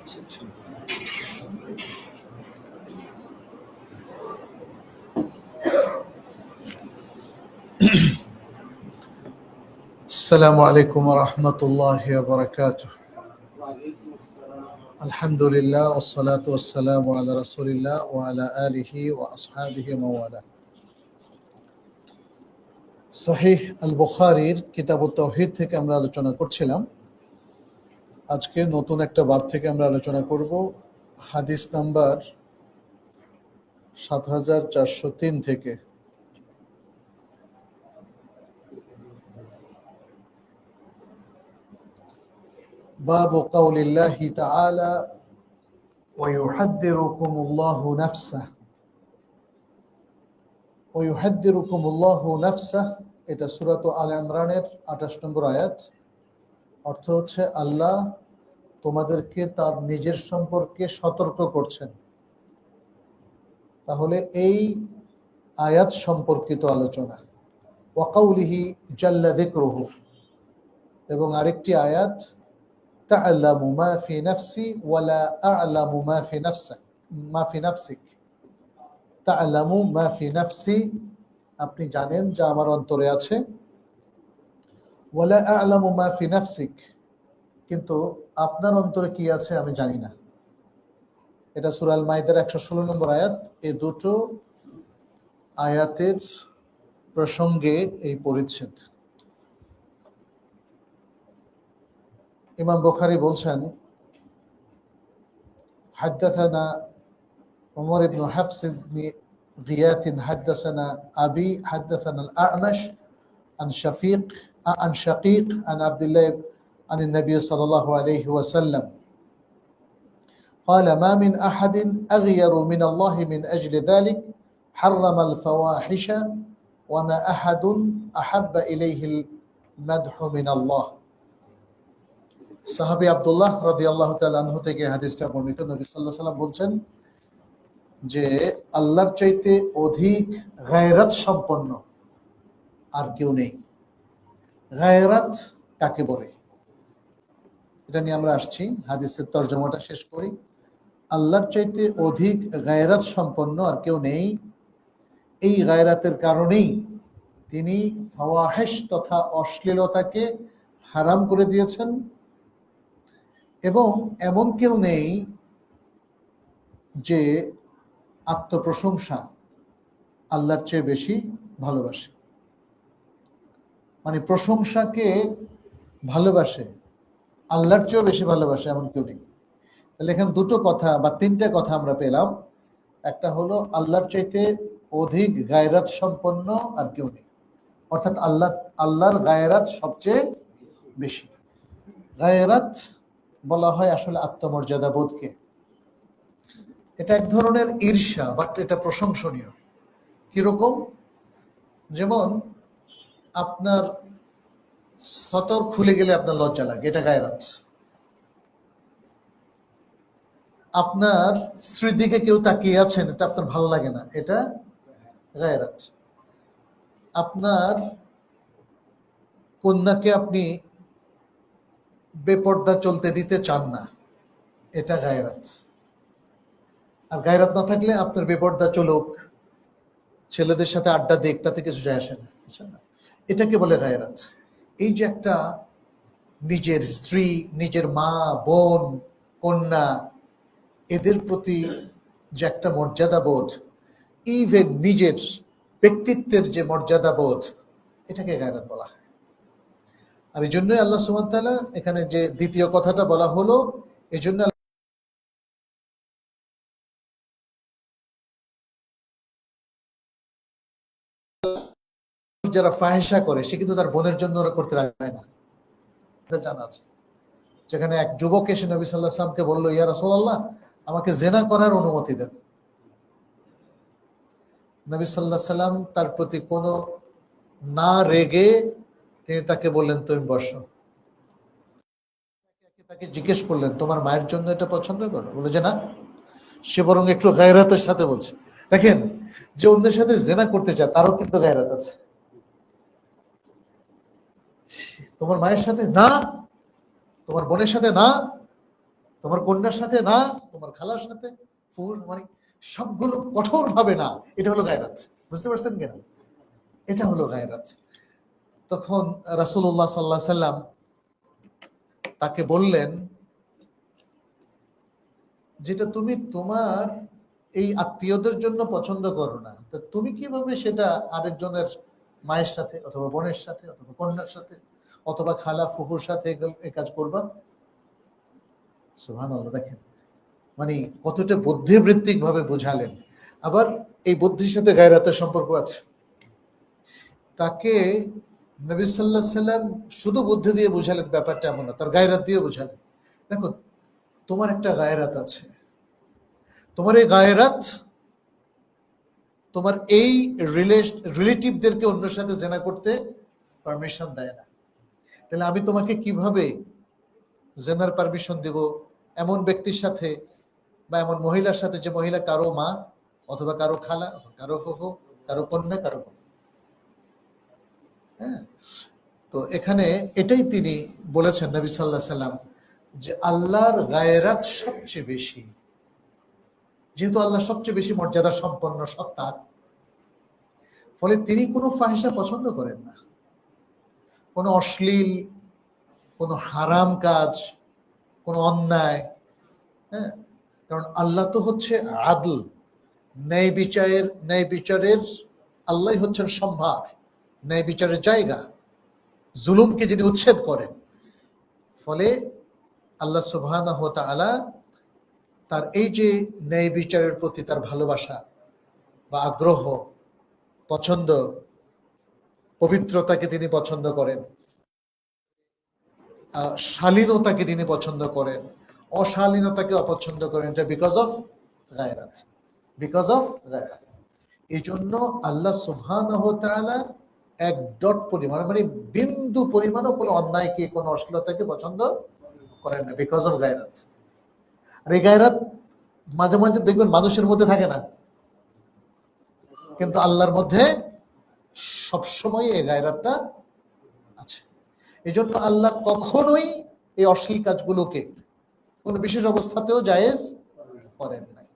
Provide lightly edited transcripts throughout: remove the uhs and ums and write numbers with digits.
السلام عليكم ورحمة الله وبركاته. الحمد لله والصلاة والسلام على رسول الله وعلى آله وأصحابه وموالاه. সহিহ আল বুখারীর কিতাবুত তাওহীদ থেকে আমরা আলোচনা করছিলাম। আজকে নতুন একটা বাব থেকে আমরা আলোচনা করব, হাদিস নাম্বার ৭৪০৩ থেকে। বাবু কাউলিল্লাহি তাআলা ওয়া ইউহাদ্দিরুকুমুল্লাহু নাফসাহু ওয়া ইউহাদ্দিরুকুমুল্লাহু নাফসাহু, এটা সূরা আল ইমরানের ২৮ নম্বর আয়াত। অর্থ হচ্ছে আল্লাহ তোমাদেরকে তার নিজের সম্পর্কে সতর্ক করছেন। তাহলে এই আয়াত সম্পর্কিত আলোচনা। ওয়া কাউলিহি জাল্লা যিকরুহু, এবং আরেকটি আয়াত তা'লামু মা ফি নাফসি ওয়া লা আ'লামু মা ফি নাফসিক। তা'লামু মা ফি নাফসি, আপনি জানেন যা আমার অন্তরে আছে। ওয়া লা আ'লামু মা ফি নাফসিক, কিন্তু আপনার অন্তরে কি আছে আমি জানি না। এটা সূরা আল মাইদার ১১৬ নম্বর আয়াত। এই দুটো আয়াতের প্রসঙ্গে এই পরিচ্ছেদ। ইমাম বুখারী বলছেন, হাদ্দাসানা উমর ইবনে হাফস ইবনে গিয়াথ হাদ্দাসানা আবি হাদ্দাসানা আল-আ'মাশ আন শাকীক আন আব্দুল্লাহ عن النبي صلى الله عليه وسلم قال ما من أحد أغير من الله من أجل ذلك حرم الفواحش وما أحد أحب إليه المدح من الله. সাহাবী আব্দুল্লাহ রাদিয়াল্লাহু তাআলা আনহু থেকে হাদিসটা বর্ণিত। নবী সাল্লাল্লাহু আলাইহি ওয়াসাল্লাম বলছেন যে আল্লাহর চাইতে অধিক গায়রাত সম্পন্ন আর কেউ নেই। গায়রাত কাকে বলে এটা নিয়ে আমরা আসছি, হাদিসের তরজমাটা শেষ করি। আল্লাহর চাইতে অধিক গায়রাত সম্পন্ন আর কেউ নেই। এই গায়রাতের কারণেই তিনি ফাওয়াহিশ তথা অশ্লীলতাকে হারাম করে দিয়েছেন, এবং এমন কেউ নেই যে আত্মপ্রশংসা আল্লাহর চেয়ে বেশি ভালোবাসে। মানে প্রশংসাকে ভালোবাসে, আল্লাহর চেয়েও বেশি ভালোবাসে এমন কেউ নেই। তাহলে এখানে দুটো কথা বা তিনটা কথা আমরা পেলাম। একটা হলো আল্লাহর চাইতে অধিক গায়রাত সম্পন্ন আর কেউ নেই, অর্থাৎ আল্লাহর গায়রাত সবচেয়ে বেশি। গায়রাত বলা হয় আসলে আত্মমর্যাদা বোধকে। এটা এক ধরনের ঈর্ষা, বাট এটা প্রশংসনীয়। কিরকম? যেমন আপনার সতর খুলে গেলে আপনার লজ্জা লাগে, এটা গায়রাত। আপনার স্ত্রীর দিকে কেউ তাকিয়ে আছেন, এটা আপনার ভালো লাগে না, এটা গায়রাত। আপনার কন্যাকে আপনি বেপর্দা চলতে দিতে চান না, এটা গায়রাত। আর গায়রাত না থাকলে আপনার বেপর্দা চলুক, ছেলেদের সাথে আড্ডা দেখ, তাতে কিছু যায় আসে না, বুঝছেন না? এটাকে বলে গায়রাত। এই যে একটা নিজের স্ত্রী, নিজের মা, বোন, কন্যা, এদের প্রতি যে একটা মর্যাদা বোধ, ইভেন নিজের ব্যক্তিত্বের যে মর্যাদা বোধ, এটাকে গায়রাত বলা হয়। আর এই জন্যই আল্লাহ সুবহানাহু ওয়া তাআলা এখানে যে দ্বিতীয় কথাটা বলা হলো, এই জন্য যারা ফাহিশা করে সে কিন্তু তার বোনের জন্য ওরা করতে রাখে না। জানা আছে, যেখানে এক যুবক এসে নবী সাল্লাল্লাহু আলাইহি ওয়াসাল্লামকে বলল, ইয়া রাসূলুল্লাহ, আমাকে জিনা করার অনুমতি দেন। নবী সাল্লাল্লাহু আলাইহি ওয়াসাল্লাম তার প্রতি কোনো না রেগে তিনি তাকে বললেন, তুমি বসো। তাকে জিজ্ঞেস করলেন, তোমার মায়ের জন্য এটা পছন্দ করো? বলে যে না। সে বরং একটু গায়রাতের সাথে বলছে। দেখেন, যে অন্যের সাথে জিনা করতে চায় তারও কিন্তু গায়রাত আছে। তোমার মায়ের সাথে না, তোমার বোনের সাথে না, তোমার কন্যার সাথে না, তোমার খালার সাথে, ফুল মানে সবগুলো কঠোর ভাবে না। এটা হলো গায়রাত। বুঝতে পারছেন কেন? এটা হলো গায়রাত। তখন রাসূলুল্লাহ সাল্লাল্লাহু আলাইহি সাল্লাম তাকে বললেন, যেটা তুমি তোমার এই আত্মীয়দের জন্য পছন্দ করো না, তো তুমি কিভাবে সেটা আরেকজনের মায়ের সাথে অথবা বোনের সাথে অথবা কন্যার সাথে অথবা খালা ফুফুর সাথে এই কাজ করবা? সুবহানাল্লাহ। দেখেন মানে কতটা বুদ্ধিবৃত্তিক ভাবে বোঝালেন। আবার এই বুদ্ধির সাথে গায়রাতের সম্পর্ক আছে। তাকে নবী সাল্লাল্লাহু আলাইহি সাল্লাম শুধু বুদ্ধি দিয়ে বুঝালেন ব্যাপারটা এমন না, তার গায়রাত দিয়ে বুঝালেন। দেখো তোমার একটা গায়রাত আছে, তোমার এই গায়রাত তোমার এই রিলেটিভদেরকে অন্যের সাথে জেনা করতে পারমিশন দেয় না। তাহলে আমি তোমাকে কিভাবে জেনার পারমিশন দেব এমন ব্যক্তির সাথে বা এমন মহিলার সাথে যে মহিলা কারো মা অথবা কারো খালা, কারো ফুফু, কারো কন্যা, কারো বোন। হ্যাঁ, তো এখানে এটাই তিনি বলেছেন নবী সাল্লাল্লাহু আলাইহি সাল্লাম, যে আল্লাহর গায়রাত সবচেয়ে বেশি। যেহেতু আল্লাহ সবচেয়ে বেশি মর্যাদা সম্পন্ন সত্তা, ফলে তিনি কোনো ফাহিশা পছন্দ করেন না, কোনো অশ্লীল, কোনো হারাম কাজ, কোনো অন্যায়। হ্যাঁ, কারণ আল্লাহ তো হচ্ছে আদল, ন্যায় বিচারের আল্লাহ হচ্ছেন সম্ভার, ন্যায় বিচারের জায়গা। জুলুমকে যিনি উচ্ছেদ করেন, ফলে আল্লাহ সুবহানাহু ওয়া তাআলা তার এই যে ন্যায় বিচারের প্রতি তার ভালোবাসা বা আগ্রহ, পছন্দ, পবিত্রতাকে তিনি পছন্দ করেন, শালীনতাকে তিনি পছন্দ করেন, অশালীনতাকে অপছন্দ করেন। এটা বিকজ অফ গায়রাত, বিকজ অফ গায়রাত। এই জন্য আল্লাহ সুবহানাহু ওয়া তাআলা এক ডট পরিমাণ মানে বিন্দু পরিমাণও কোনো অন্যায়কে, কোনো অশ্লীলতাকে পছন্দ করেন না, বিকজ অফ গায়রাত। আর এই গায়রাত মাঝে মাঝে দেখবেন মানুষের মধ্যে থাকে না, কিন্তু আল্লাহর মধ্যে সবসময় এই গায়রাতটা আছে। এই জন্য আল্লাহ কখনোই এই অশ্লীল কাজগুলোকে কোনো বিশেষ অবস্থাতেও জায়েজ করেন নাই।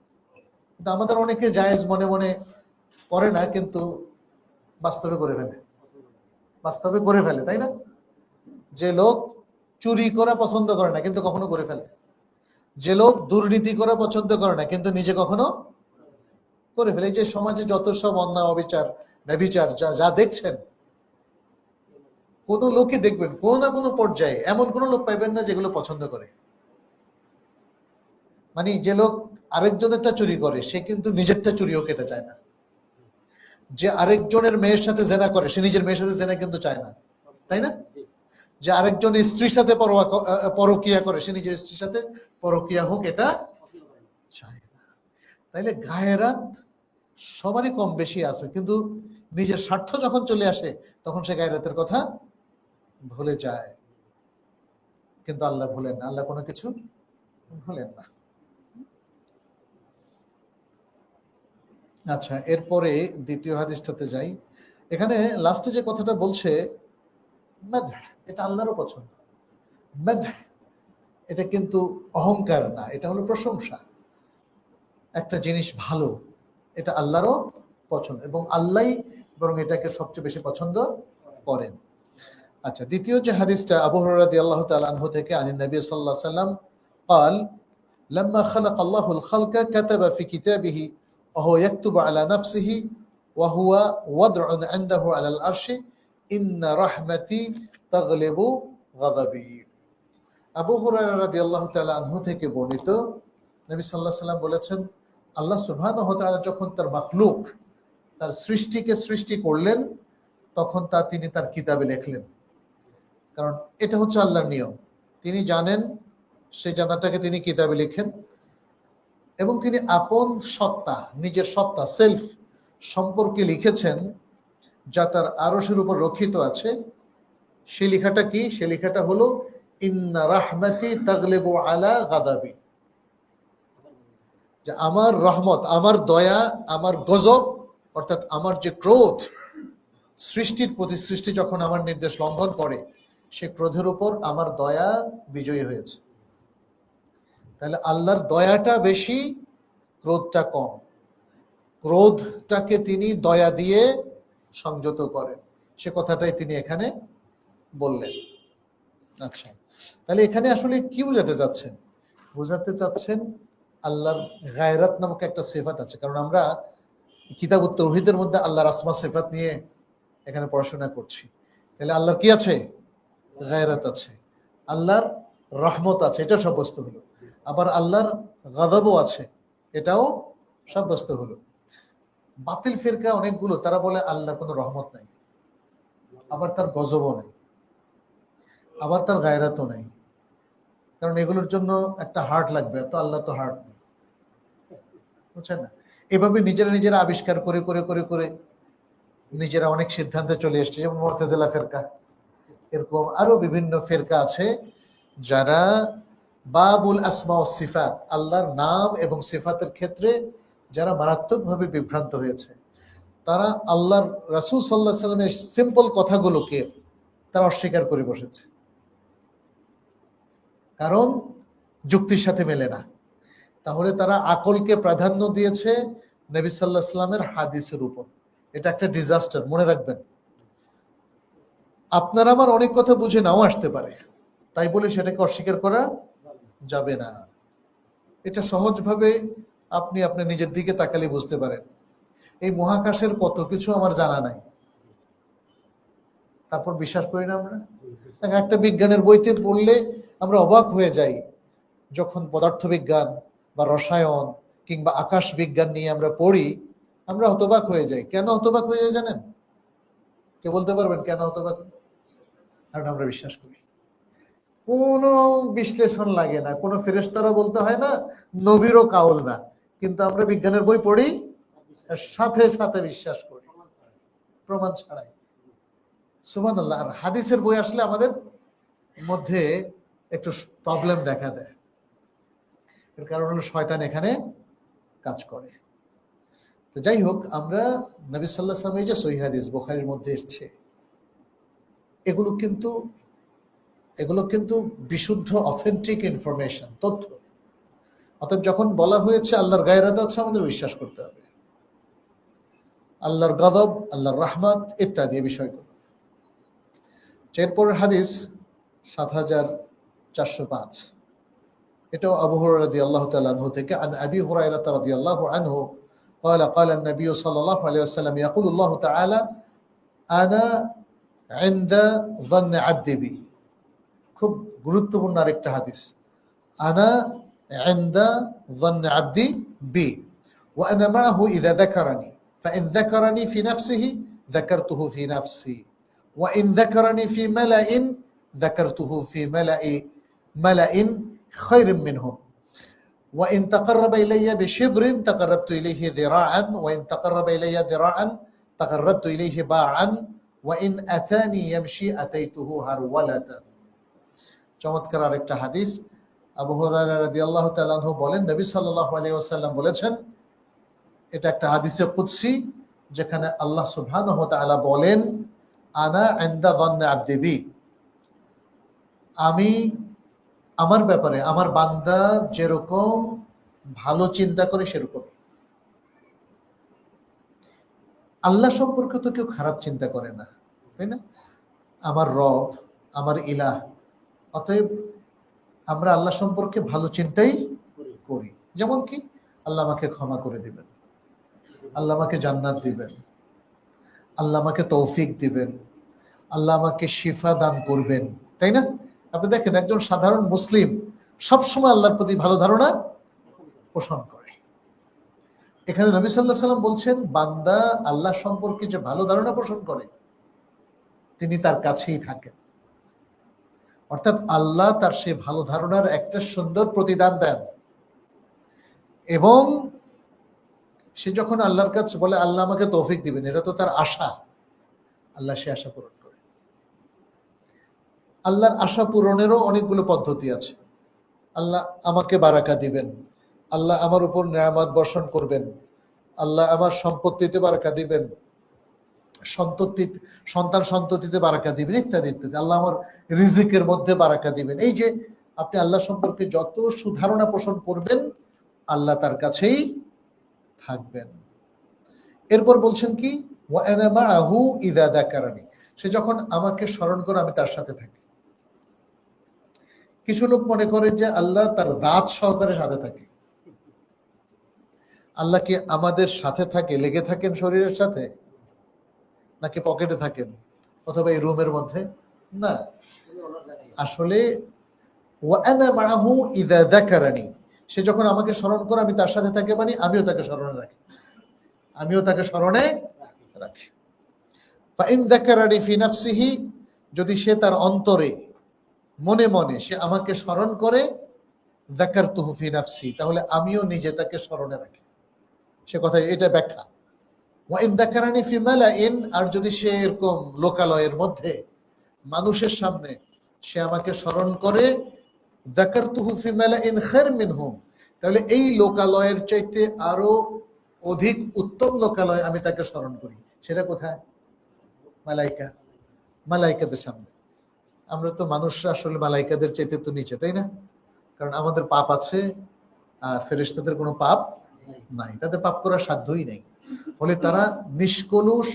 কিন্তু আমাদের অনেকে জায়েজ মনে মনে করে না, কিন্তু বাস্তবে করে ফেলে, বাস্তবে করে ফেলে, তাই না? যে লোক চুরি করা পছন্দ করে না কিন্তু কখনো করে ফেলে, যে লোক দুর্নীতি করা পছন্দ করে না কিন্তু নিজে কখনো করে ফেলে। এই যে সমাজে যত সব অন্যায়, অবিচার, ব্যভিচার যা যা দেখছেন, কোন লোকে দেখবেন কোনো না কোনো পর্যায়ে এমন কোন লোক পাইবেন না যেগুলো পছন্দ করে। মানে যে লোক আরেকজনেরটা চুরি করে সে কিন্তু নিজেরটা চুরিও কেটে চায় না। যে আরেকজনের মেয়ের সাথে জেনা করে সে নিজের মেয়ের সাথে জেনা কিন্তু চায় না, তাই না? যে আরেকজন স্ত্রীর সাথে পরকিয়া করে সে নিজের স্ত্রীর সাথে পরকিয়া হোক এটা চায় না। তাইলে গায়রাত সবারই কম বেশি আছে, কিন্তু নিজের স্বার্থ যখন চলে আসে তখন সে গায়রাতের কথা ভুলে যায়। কিন্তু আল্লাহ ভুলেন না, আল্লাহ কোনো কিছু ভুলেন না। আচ্ছা, এরপরে দ্বিতীয় হাদিসটাতে যাই। এখানে লাস্টে যে কথাটা বলছে মাদহ, এটা আল্লাহরও পছন্দ। মাদহ এটা কিন্তু অহংকার না, এটা হলো প্রশংসা। একটা জিনিস ভালো, এটা আল্লাহরও পছন্দ এবং আল্লাহ বরং এটাকে সবচেয়ে বেশি পছন্দ করেন। আচ্ছা, দ্বিতীয় যে হাদিসটা আবু হুরায়রা রাদিয়াল্লাহু তাআলা আনহু থেকে, আন নবী সাল্লাল্লাহু আলাইহি ওয়াসাল্লাম قال لما خلق الله الخلق كتب في كتابه وهو يكتب على نفسه وهو وضع عنده على العرش إن رحمتي تغلب غضبي। আবু হুরায়রা রাদিয়াল্লাহু তাআলা আনহু থেকে বর্ণিত, নবী সাল্লাল্লাহু আলাইহি ওয়াসাল্লাম বলেছেন, আল্লাহ সুবহানাহু ওয়া তাআলা যখন তার মাখলুক, তার সৃষ্টিকে সৃষ্টি করলেন, তখন তিনি তার কিতাবে লিখলেন। কারণ এটা হচ্ছে আল্লাহর নিয়ম, তিনি জানেন, সেই জানাটাকে তিনি কিতাবে লিখেন এবং তিনি আপন সত্তা, নিজের সত্তা, সেলফ সম্পর্কে লিখেছেন যা তার আরশের উপর রক্ষিত আছে। সেই লেখাটা কি? সেই লেখাটা হলো ইন্না রাহমাতি তাগলিবু আলা গাদাবি, যে আমার রহমত, আমার দয়া, আমার গজব, অর্থাৎ আমার যে ক্রোধ সৃষ্টির প্রতি, সৃষ্টি যখন আমার নির্দেশ লঙ্ঘন করে, সে ক্রোধের উপর আমার দয়া বিজয়ী হয়েছে। তাহলে আল্লাহর দয়াটা বেশি, ক্রোধটা কম। ক্রোধটাকে তিনি দয়া দিয়ে সংযত করেন, সে কথাটাই তিনি এখানে বললেন। আচ্ছা, তাহলে এখানে আসলে কি বোঝাতে চাচ্ছেন? বোঝাতে চাচ্ছেন আল্লাহর গায়রাত নামক একটা সিফাত আছে। কারণ আমরা কিতাবুত তাওহীদের মধ্যে আল্লাহর আসমা সিফাত নিয়ে এখানে পড়াশোনা করছি। তাহলে আল্লাহর কি আছে? গায়রাত আছে। আল্লাহর রহমত আছে, এটা সাব্যস্ত হলো। আবার আল্লাহর গযবও আছে, এটাও সাব্যস্ত হলো। বাতিল ফিরকা অনেকগুলো, তারা বলে আল্লাহর কোনো রহমত নাই, আবার তার গজবও নাই, আবার তার গায়রাতও নাই। কারণ এগুলোর জন্য একটা হার্ট লাগবে, তো আল্লাহ তো হার্ট নেই, বুঝছেন না? এভাবে নিজেরা নিজেরা আবিষ্কার করে করে করে করে নিজেরা অনেক সিদ্ধান্তে চলে এসছে, যেমন মুতাজিলা ফিরকা, এরকম আরো বিভিন্ন ফিরকা আছে যারা বাবুল আসমা ও সিফাত, আল্লাহর নাম এবং সিফাতের ক্ষেত্রে যারা মারাত্মকভাবে বিভ্রান্ত হয়েছে। তারা আল্লাহর রাসূল সাল্লাল্লাহু আলাইহি সাল্লামের সিম্পল কথাগুলোকে তারা অস্বীকার করে বসেছে, কারণ যুক্তির সাথে মেলে না। তাহলে তারা আকলকে প্রাধান্য দিয়েছে নবী সাল্লাল্লাহু আলাইহি সাল্লামের হাদিসের উপর। এটা একটা ডিজাস্টার, মনে রাখবেন। আপনার আমার অনেক কথা বুঝে নাও আসতে পারে, তাই বলে সেটাকে অস্বীকার করা যাবে না। এটা সহজভাবে আপনি আপনার নিজের দিকে তাকালে বুঝতে পারেন। এই মহাকাশের কত কিছু আমার জানা নাই, তারপর বিশ্বাস করি না আমরা। একটা বিজ্ঞানের বইতে পড়লে আমরা অবাক হয়ে যাই, যখন পদার্থবিজ্ঞান বা রসায়ন কিংবা আকাশ বিজ্ঞান নিয়ে আমরা পড়ি, আমরা হতবাক হয়ে যাই। কেন হতবাক হয়ে যাই জানেন? কে বলতে পারবেন কেন হতবাক? কারণ আমরা বিশ্বাস করি। কোনো বিশ্লেষণ লাগে না, কোনো ফেরেশতারা বলতে হয় না, নবীরও কাউল না, কিন্তু আমরা বিজ্ঞানের বই পড়ি, সাথে সাথে বিশ্বাস করি, প্রমাণ ছাড়াই। সুবহানাল্লাহ। আর হাদিসের বই আসলে আমাদের মধ্যে একটু প্রবলেম দেখা দেয়। এর কারণ হলো শয়তান এখানে কাজ করে। তো যাই হোক, আমরা নবী সাল্লাল্লাহু আলাইহি ওয়াসাল্লামের যে সহিহ হাদিস বুখারীর মধ্যে এসেছে, এগুলো কিন্তু বিশুদ্ধ অথেন্টিক ইনফরমেশন, তথ্য। অতএব যখন বলা হয়েছে আল্লাহর গায়রাত আছে, আমাদের বিশ্বাস করতে হবে। আল্লাহর গজব, আল্লাহর রহমত ইত্যাদি বিষয়গুলো। এরপরের হাদিস ৭৪০৫, এটাও আবু হুরায়রা রাদিয়াল্লাহু তাআলা আনহু থেকে। আন আবি হুরায়রা রাদিয়াল্লাহু আনহু قال قال النبي صلى الله عليه وسلم يقول الله تعالى أنا عند ظن عبدي بي। খুব গুরুত্বপূর্ণ আরেকটা হাদিস। আনা ইনদা ظن عبدي بي وأنا معه إذا ذكرني فإن ذكرني في نفسه ذكرته في نفسي وإن ذكرني في ملأ ذكرته في ملأ خير منهم وإن تقرب إلي بشبر تقربت إليه ذراعا وإن تقرب إلي ذراعا تقربت إليه باعا وإن أتاني يمشي أتيته هرولة। চমৎকার আরেকটা হাদিস। আবু হুরায়রা রাদিয়াল্লাহু তাআলা আনহু বলেন, নবী সাল্লাল্লাহু আলাইহি ওয়াসাল্লাম বলেছেন, এটা একটা হাদিসে কুদসি, যেখানে আল্লাহ সুবহানাহু ওয়া তাআলা বলেন, আনা ইনদা যান্নি আবদি বি, আমি আমার ব্যাপারে আমার বান্দা যেরকম ভালো চিন্তা করে সেরকম। আল্লাহ সম্পর্কে তো কেউ খারাপ চিন্তা করে না, তাই না? আমার রব, আমার ইলাহ। অতএব আমরা আল্লাহ সম্পর্কে ভালো চিন্তাই করি। যেমন কি, আল্লাহ আমাকে ক্ষমা করে দিবেন, আল্লাহ আমাকে জান্নাত দিবেন, আল্লাহ আমাকে তৌফিক দিবেন, আল্লাহ আমাকে শিফা দান করবেন, তাই না? আপনি দেখেন, একজন সাধারণ মুসলিম সবসময় আল্লাহর প্রতি ভালো ধারণা পোষণ করে। এখানে নবী সাল্লাল্লাহু আলাইহি ওয়াসাল্লাম বলছেন, বান্দা আল্লাহ সম্পর্কে যে ভালো ধারণা পোষণ করে, তিনি তার কাছেই থাকেন। অর্থাৎ আল্লাহ তার সেই ভালো ধারণার একটা সুন্দর প্রতিদান দেন, এবং সে যখন আল্লাহর কাছে বলে আল্লাহ আমাকে তৌফিক দিবেন, এটা তো তার আশা, আল্লাহ সে আশা পূরণ করে। আল্লাহর আশা পূরণেরও অনেকগুলো পদ্ধতি আছে। আল্লাহ আমাকে বারাকা দিবেন, আল্লাহ আমার উপর নিয়ামত বর্ষণ করবেন, আল্লাহ আমার সম্পত্তিতে বারাকা দিবেন, সন্তান সন্ততিতে বারাকা দিবেন, ইত্যাদি ইত্যাদি। আল্লাহ আমার রিজিকের মধ্যে বারাকা দিবেন। এই যে আপনি আল্লাহ সম্পর্কে যত সুধারণা পোষণ করবেন আল্লাহ তার কাছেই থাকবেন। এরপর বলছেন কি, ওয়া আনা মাআহু ইযা যাকারানি, সে যখন আমাকে স্মরণ করে আমি তার সাথে থাকি। কিছু লোক মনে করে যে আল্লাহ তার রাত সহকারে সাথে থাকে। আল্লাহ কি আমাদের সাথে থাকে, লেগে থাকেন শরীরের সাথে, নাকি পকেটে থাকেন অথবা এই রুমের মধ্যে? না, আসলে ওয়া আনা মাআহু ইযা যাকারানি, সে যখন আমাকে স্মরণ করে আমি তার সাথে থাকি, মানে আমিও তাকে স্মরণে রাখি, আমিও তাকে স্মরণে রাখি। ফা ইন যাকারানি ফি নাফসিহি, যদি সে তার অন্তরে মনে মনে সে আমাকে স্মরণ করে, যাকারতুহু ফি নাফসি, তাহলে আমিও নিজে তাকে স্মরণে রাখি। সে কথা, এটা ব্যাখ্যা। ওয়া ইন যাকারানি ফি মালাইন, আর যদি সে এরকম লোকালয়ের মধ্যে মানুষের সামনে সে আমাকে স্মরণ করে, যাকারতুহু ফি মালাইন খায়র মিনহুম, তাহলে এই লোকালয়ের চাইতে আরো অধিক উত্তম লোকালয় আমি তাকে স্মরণ করি। সেটা কোথায়? মালাইকা, মালাইকাদের সামনে। আমরা তো মানুষরা আসলে মালাইকাদের চাইতে তো নিচে, তাই না? কারণ আমাদের পাপ আছে আর ফেরেশতাদের কোনো পাপ নাই, তাদের পাপ করার সাধ্যই নেই। ফলে তারা নিষ্কলুষ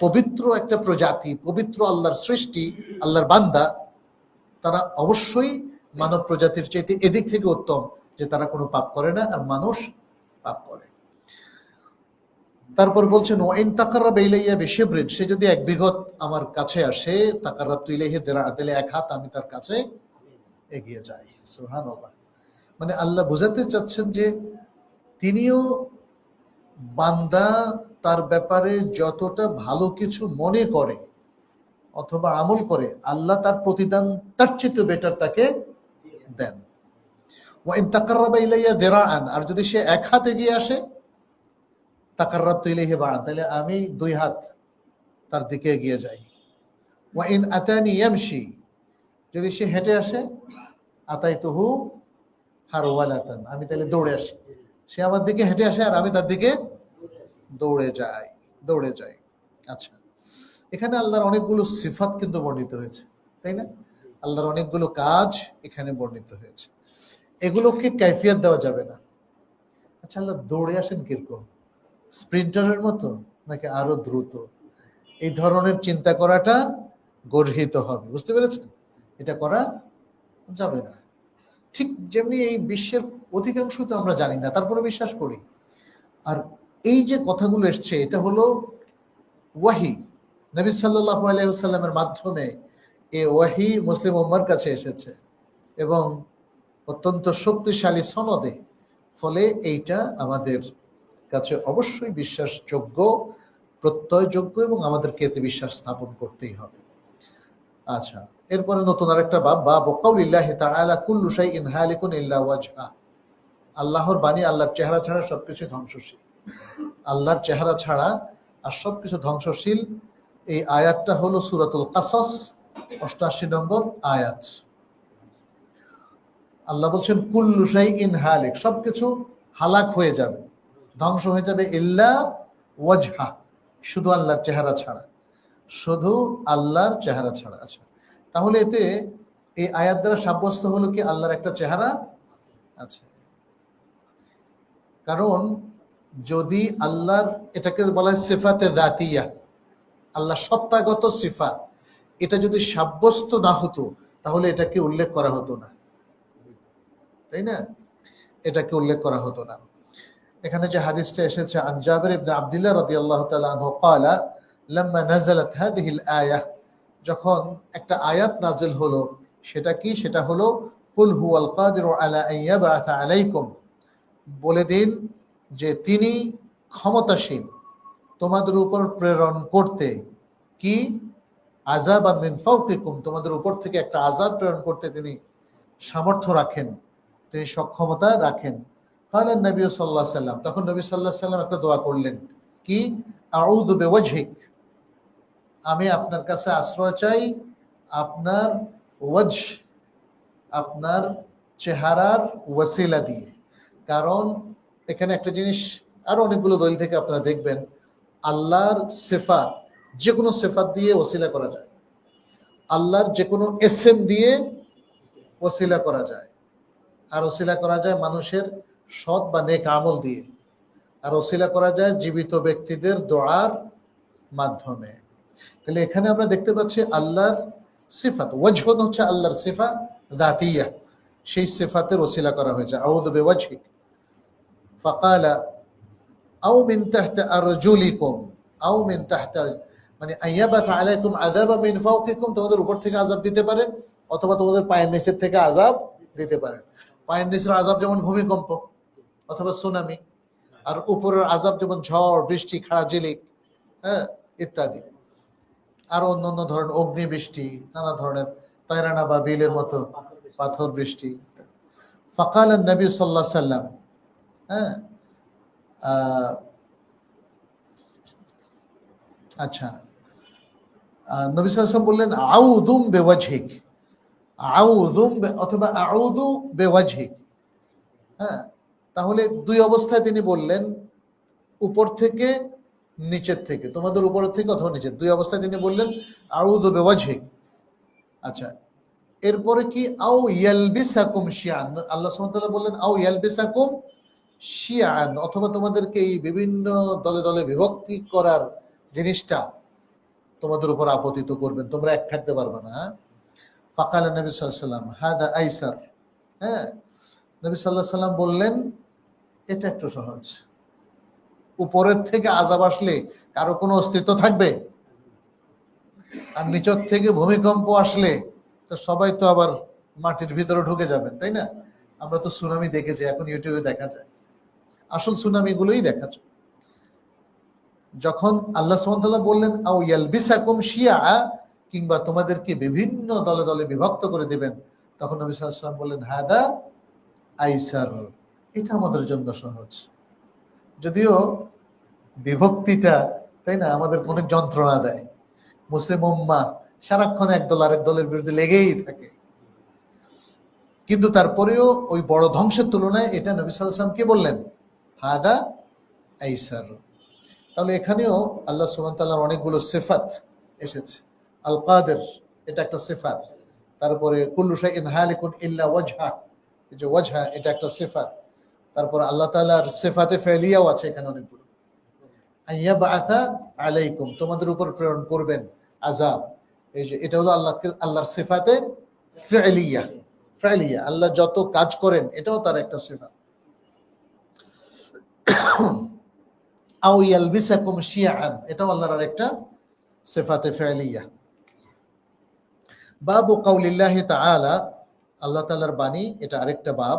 পবিত্র একটা প্রজাতি, পবিত্র আল্লাহর সৃষ্টি, আল্লাহর বান্দা। তারা অবশ্যই মানব প্রজাতির চাইতে এদিক থেকে উত্তম যে তারা কোনো পাপ করে না আর মানুষ পাপ করে। তারপর বলছেন ওয়াইন তাকাররাবা ইলাইয়া বিশিবরিন, সে যদি এক বিঘত আমার কাছে আসে, তাকাররাবতু ইলাইহি দিরা'আন, তাহলে এক হাত আমি তার কাছে এগিয়ে যাই। সুবহানাল্লাহ। মানে আল্লাহ বোঝাতে চাচ্ছেন যে তিনিও বান্দা তার ব্যাপারে যতটা ভালো কিছু মনে করে অথবা আমল করে, আল্লাহ তার প্রতিদান তার চেয়ে বেটার তাকে দেন। ওয়াইন তাকাররাবা ইলাইয়া দিরা'আন, আর যদি সে এক হাত এগিয়ে আসে, তাকাররাবতু ইলাইহি বা'আন, তাহলে আমি দুই হাত তার দিকে এগিয়ে যাই। ওয়াইন আতানি ইয়ামশি, যদি সে হেঁটে আসে, আতাইতুহু হারওয়ালাতান, আমি তাহলে দৌড়ে আসি। সে আমার দিকে হেঁটে আসে আর আমি তার দিকে দৌড়ে যাই, দৌড়ে যাই। আচ্ছা, এখানে আল্লাহর অনেকগুলো সিফাত কিন্তু বর্ণিত হয়েছে, তাই না? আল্লাহর অনেকগুলো কাজ এখানে বর্ণিত হয়েছে, এগুলোকে কাইফিয়ত দেওয়া যাবে না। আচ্ছা, আল্লাহ দৌড়ে আসেন কিরকম? স্প্রিন্টারের মতো নাকি আরো দ্রুত? এই ধরনের চিন্তা করাটা গর্হিত হবে, বুঝতে পেরেছেন? এটা করা যাবে না। ঠিক যেমনি এই বিশ্বের অধিকাংশ তো আমরা জানি না, তারপরে বিশ্বাস করি। আর এই যে কথাগুলো এসছে, এটা হলো ওয়াহি, নবী সাল্লাল্লাহু আলাইহি ওয়াসাল্লামের মাধ্যমে এই ওয়াহি মুসলিম উম্মার কাছে এসেছে এবং অত্যন্ত শক্তিশালী সনদে। ফলে এইটা আমাদের কাছে অবশ্যই বিশ্বাসযোগ্য, প্রত্যয়যোগ্য, এবং আমাদেরকে এতে বিশ্বাস স্থাপন করতেই হবে। আচ্ছা, এরপরে নতুন আরেকটা বাব, বাবু কাউলিল্লাহি তাআলা কুল্লু শাইইন হালিকুন ইল্লা ওয়াজহা, আল্লাহর বাণী, আল্লাহর চেহারা ছাড়া সবকিছু ধ্বংসশীল। আল্লাহর চেহারা ছাড়া আর সবকিছু ধ্বংসশীল। এই আয়াতটা হলো সূরাতুল কাসাস 88 নম্বর আয়াত। আল্লাহ বলছেন কুল্লু শাইইন হালিক, সবকিছু হালাক হয়ে যাবে, ধ্বংস হয়ে যাবে, ইল্লা ওয়াজহা, শুধু আল্লাহর চেহারা ছাড়া, শুধু আল্লাহর চেহারা ছাড়া। আচ্ছা, তাহলে এতে এই আয়াত দ্বারা সাব্যস্ত হলো কি আল্লাহর একটা চেহারা আছে। কারণ যদি আল্লাহর, এটাকে বলা হয় সিফাতে যাতিয়া, আল্লাহ সত্তাগত সিফাত, এটা যদি সাব্যস্ত না হতো তাহলে এটাকে উল্লেখ করা হতো না, তাই না? এটাকে উল্লেখ করা হতো না। এখানে যে হাদিসটা এসেছে, আন জাবির ইবনে আব্দুল্লাহ রাদিয়াল্লাহু তাআলা আনহু ক্বালা লাম্মা নাযালাত হাযিহিল আয়াহ, যখন একটা আয়াত নাযিল হলো, সেটা কি? সেটা হলো কুল হুয়াল কাদিরু আলা আন ইয়াবআসা আলাইকুম, বলে দিন যে তিনি ক্ষমতাশীল তোমাদের উপর প্রেরণ করতে, কি? আযাবান মিন ফাওকিকুম, তোমাদের উপর থেকে একটা আযাব প্রেরণ করতে তিনি সামর্থ্য রাখেন, তিনি সক্ষমতা রাখেন। কালেন নবী সাল্লাল্লাহু আলাইহি সাল্লাম, তখন নবী সাল্লাল্লাহু আলাইহি সাল্লাম একটা দোয়া করলেন, কি? আউযু বিওয়াজহিক, আমি আপনার কাছে আশ্রয় চাই আপনার ওয়াজহ, আপনার চেহারার ওয়াসিলা দিয়ে। কারণ এখানে একটা জিনিস, আরো অনেকগুলো দলিল থেকে আপনারা দেখবেন, আল্লাহর সিফাত, যে কোনো সিফাত দিয়ে ওসিলা করা যায়। আল্লাহর যে কোনো এসএম দিয়ে ওসিলা করা যায়, আর ওসিলা করা যায় মানুষের সৎ বা নেক আমল দিয়ে, আর ওসিলা করা যায় জীবিত ব্যক্তিদের দোয়ার মাধ্যমে। তাহলে এখানে আমরা দেখতে পাচ্ছি আল্লাহর সিফাত, ওয়াজহ হচ্ছে আল্লাহর সিফা দাতিয়া, সেই সিফাতের ওসিলা করা হয়েছে। আউযু বিওয়াজহিক ফাকালা আও মিন তাহতি আরজুলিকুম, আও মিন তাহতি মানে আইয়াবাথা আলাইকুম আযাবা মিন ফাওকিকুম, তোমাদের উপর থেকে আযাব দিতে পারে, অথবা তোমাদের পায়ের নিচের থেকে আযাব দিতে পারে। পায়ের নিচের আযাব যেমন ভূমিকম্প অথবা সুনামি, আর উপরের আযাব যেমন ঝড় বৃষ্টি খারাজিলিক, হ্যাঁ, ইত্যাদি। আর অন্যান্য ধরনের অগ্নিবৃষ্টি, নানা ধরনের তায়রানা বা বিলের মতো পাথর বৃষ্টি। ফাকাল নবী সাল্লাল্লাহু আলাইহি সাল্লাম, হ্যাঁ, আচ্ছা, নবী সাল্লাল্লাহু আলাইহি সাল্লাম বললেন আউযুম বিওয়াজহিক, আউযুম অথবা আউযু বিওয়াজহিক। হ্যাঁ, তাহলে দুই অবস্থায় তিনি বললেন, উপর থেকে নিচের থেকে, তোমাদের উপর থেকে অথবা নিচের, দুই অবস্থায় তিনি বললেন আউযু বিওয়াজহিক। আচ্ছা, এরপরে কি আও ইয়ালবিসাকুম শিয়ান, আল্লাহ সুবহানাহু ওয়া তাআলা বললেন আও ইয়ালবিসাকুম শিয়ান, অথবা তোমাদেরকে এই বিভিন্ন দলে দলে বিভক্তি করার জিনিসটা তোমাদের উপর আপতিত করবেন, তোমরা এক থাকতে পারবে না। ফাকাল নবী সাল্লাল্লাহু আলাইহি ওয়াসাল্লাম হাদা আইসার, হ্যাঁ, নবী সাল্লাল্লাহু আলাইহি ওয়াসাল্লাম বললেন এটা একটু সহজ। উপরের থেকে আযাব আসলে কারো কোনো অস্তিত্ব থাকবে? আর নিচের থেকে ভূমিকম্প আসলে তো সবাই তো আবার মাটির ভিতরে ঢুকে যাবেন, তাই না? আমরা তো সুনামি দেখেছি, এখন ইউটিউবে দেখা যায়, আসল সুনামি গুলোই দেখা যায়। যখন আল্লাহ সুবহানাহু ওয়া তাআলা বললেন আও ইয়ালবিসাকুম শিয়া, কিংবা তোমাদেরকে বিভিন্ন দলে দলে বিভক্ত করে দিবেন, তখন নবী সাল্লাল্লাহু আলাইহি ওয়াসাল্লাম বললেন হাদা আইসার, এটা আমাদের জন্য সহজ। যদিও বিভক্তিটা, তাই না, আমাদের অনেক যন্ত্রণা দেয়। মুসলিম উম্মাহ সারাক্ষণ এক দল আরেক দলের বিরুদ্ধে লেগেই থাকে, কিন্তু তারপরেও ওই বড় ধ্বংসের তুলনায় এটা নবী সাল্লাল্লাহু আলাইহি ওয়াসাল্লাম কি বললেন? হাদা আইসার। তাহলে এখানেও আল্লাহ সুবহানাহু ওয়া তাআলার অনেকগুলো সিফাত এসেছে। আল কাদের, এটা একটা সিফাত। তারপরে কুল্লু শাইইন হালিকুন ইল্লা ওয়াজহা, এই যে ওয়াজহা, এটা একটা সিফাত। তারপর আল্লাহ তাআলার সিফাতে ফেলিয়াও আছে এখানে অনেকগুলো। আইয়াবাআথা আলাইকুম, তোমাদের উপর প্রেরণ করবেন আযাব, এই যে এটা হলো আল্লাহর সিফাতে ফি'লিয়া, ফি'লিয়া, আল্লাহ যত কাজ করেন এটাও তার একটা সিফাত। আও ইয়ালবিসাকুম শিয়াআন, এটাও আল্লাহর আরেকটা সিফাতে ফি'লিয়া। বাবু কাউলিল্লাহি তাআলা, আল্লাহ তাআলার বাণী, এটা আরেকটা বাব।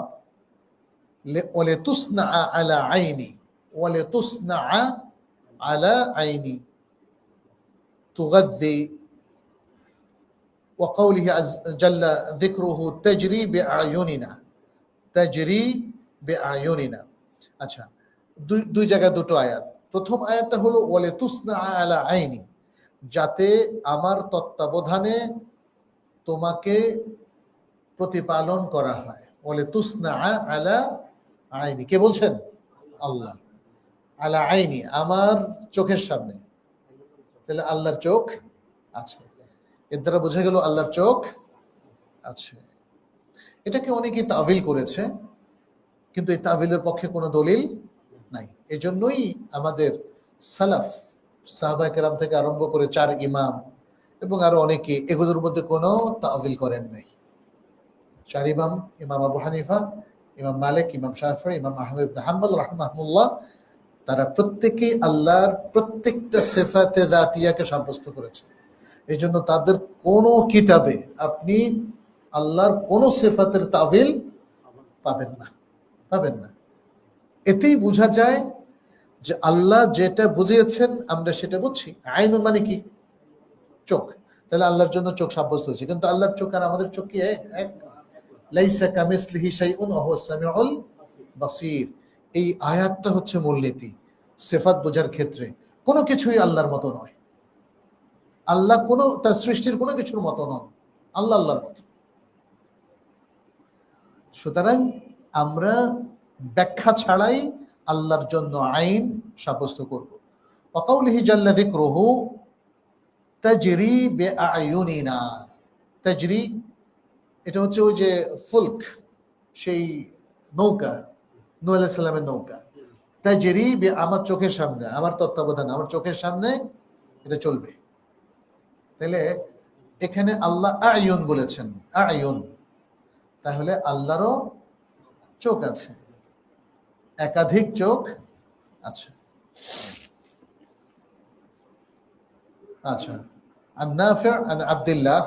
ওয়ালিতুসনা আলা আইনি, ওয়ালিতুসনা আলা আইনি তুগাদ্দি, ওয়া কাউলিহি জাল্লা যিকরুহু তাজরি বিআয়ুনিনা, তাজরি বিআয়ুনিনা। আচ্ছা, দুই জায়গায় দুটো আয়াত। প্রথম আয়াতটা হলো ওয়ালিতুসনা আলা আইনি, যাতে আমার তত্ত্বাবধানে তোমাকে প্রতিপালন করা হয়। ওয়ালিতুসনা আলা আইনি, কে বলছেন? আল্লাহ। আলা আইনি, আমার চোখের সামনে, তাহলে আল্লাহর চোখ আছে, এর দ্বারা বোঝা গেল আল্লাহর চোখ আছে। এটাকে অনেকে তাবিল করেছে, কিন্তু এই তাবিলের পক্ষে কোনো দলিল নাই। এজন্যই আমাদের সালাফ, সাহাবায়ে কেরাম থেকে আরম্ভ করে 4 ইমাম এবং আরো অনেকে এগুলোর মধ্যে কোনো তাবিল করেন নাই। 4 ইমাম, ইমাম আবু হানিফা, ইমাম মালিক, ইমাম শাফিঈ, ইমাম আহমদ ইবনে হাম্বল রাহিমাহুল্লাহ, তারা প্রত্যেকেই আল্লাহর প্রত্যেকটা সিফাতে যাতিয়াকে সাব্যস্ত করেছে। এই জন্য তাদের কোনো কিতাবে আপনি আল্লাহর কোন সিফাতের তাবিল পাবেন না, পাবেন না। এতেই বোঝা যায় যে আল্লাহ যেটা বুঝিয়েছেন আমরা সেটা বুঝছি। আইন মানে কি? চোখ। তাহলে আল্লাহর জন্য চোখ সাব্যস্ত হয়েছে, কিন্তু আল্লাহর চোখ আর আমাদের চোখ কি এক? লাইসা কামিসলিহি শাইউন ওয়া হুয়াস সামিউল বাসীর। এই আয়াতটা হচ্ছে মূলনীতি সিফাত বোঝার ক্ষেত্রে। কোনো কিছুই আল্লাহর মতো নয়, আল্লাহ কোনো তার সৃষ্টির কোনো কিছুর মতো নন, আল্লাহ আল্লাহর মতো। সুতরাং আমরা ব্যাখ্যা ছাড়াই আল্লাহর জন্য আইন সাব্যস্ত করব। ওয়া কাউলিহি জাল্লা যিকরুহু তাজরি বিআয়ুনিনা, তাজরি এটা হচ্ছে ওই যে ফুলক, সেই নৌকা, নূহ আলাইহিস সালামের নৌকা। তাই জেরি আমার চোখের সামনে, আমার তত্ত্বাবধান, আমার চোখের সামনে এটা চলবে। তাহলে এখানে আল্লাহ আয়ুন বলেছেন, আয়ুন, তাহলে আল্লাহরও চোখ আছে, একাধিক চোখ আছে। আচ্ছা, عن نافع عن عبد الله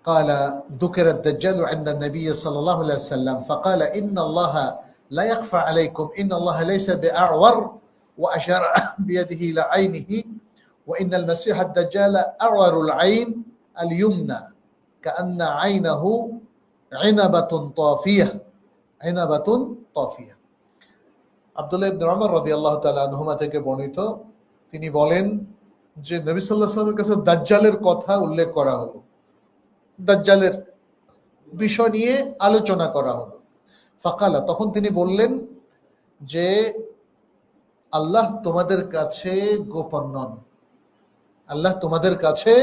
قال ذكر الدجال عند النبي صلى الله عليه وسلم فقال إن الله لا يخفى عليكم إن الله ليس بأعور وأشار بيده إلى عينه وإن المسيح الدجال أعور العين اليمنى كأن عينه عنبة طافية عنبة طافية আব্দুল্লাহ ইবনে ওমর রাদিয়াল্লাহু তাআলা আনহুমা থেকে বর্ণিত, তিনি বলেন যে নবী সাল্লাল্লাহু আলাইহি ওয়াসাল্লামের কাছে দাজ্জালের কথা উল্লেখ করা হলো, দাজ্জালের বিষয় নিয়ে আলোচনা করা হলো। ফাকালা, তখন তিনি বললেন যে আল্লাহ তোমাদের কাছে গোপন নন, আল্লাহ তোমাদের কাছে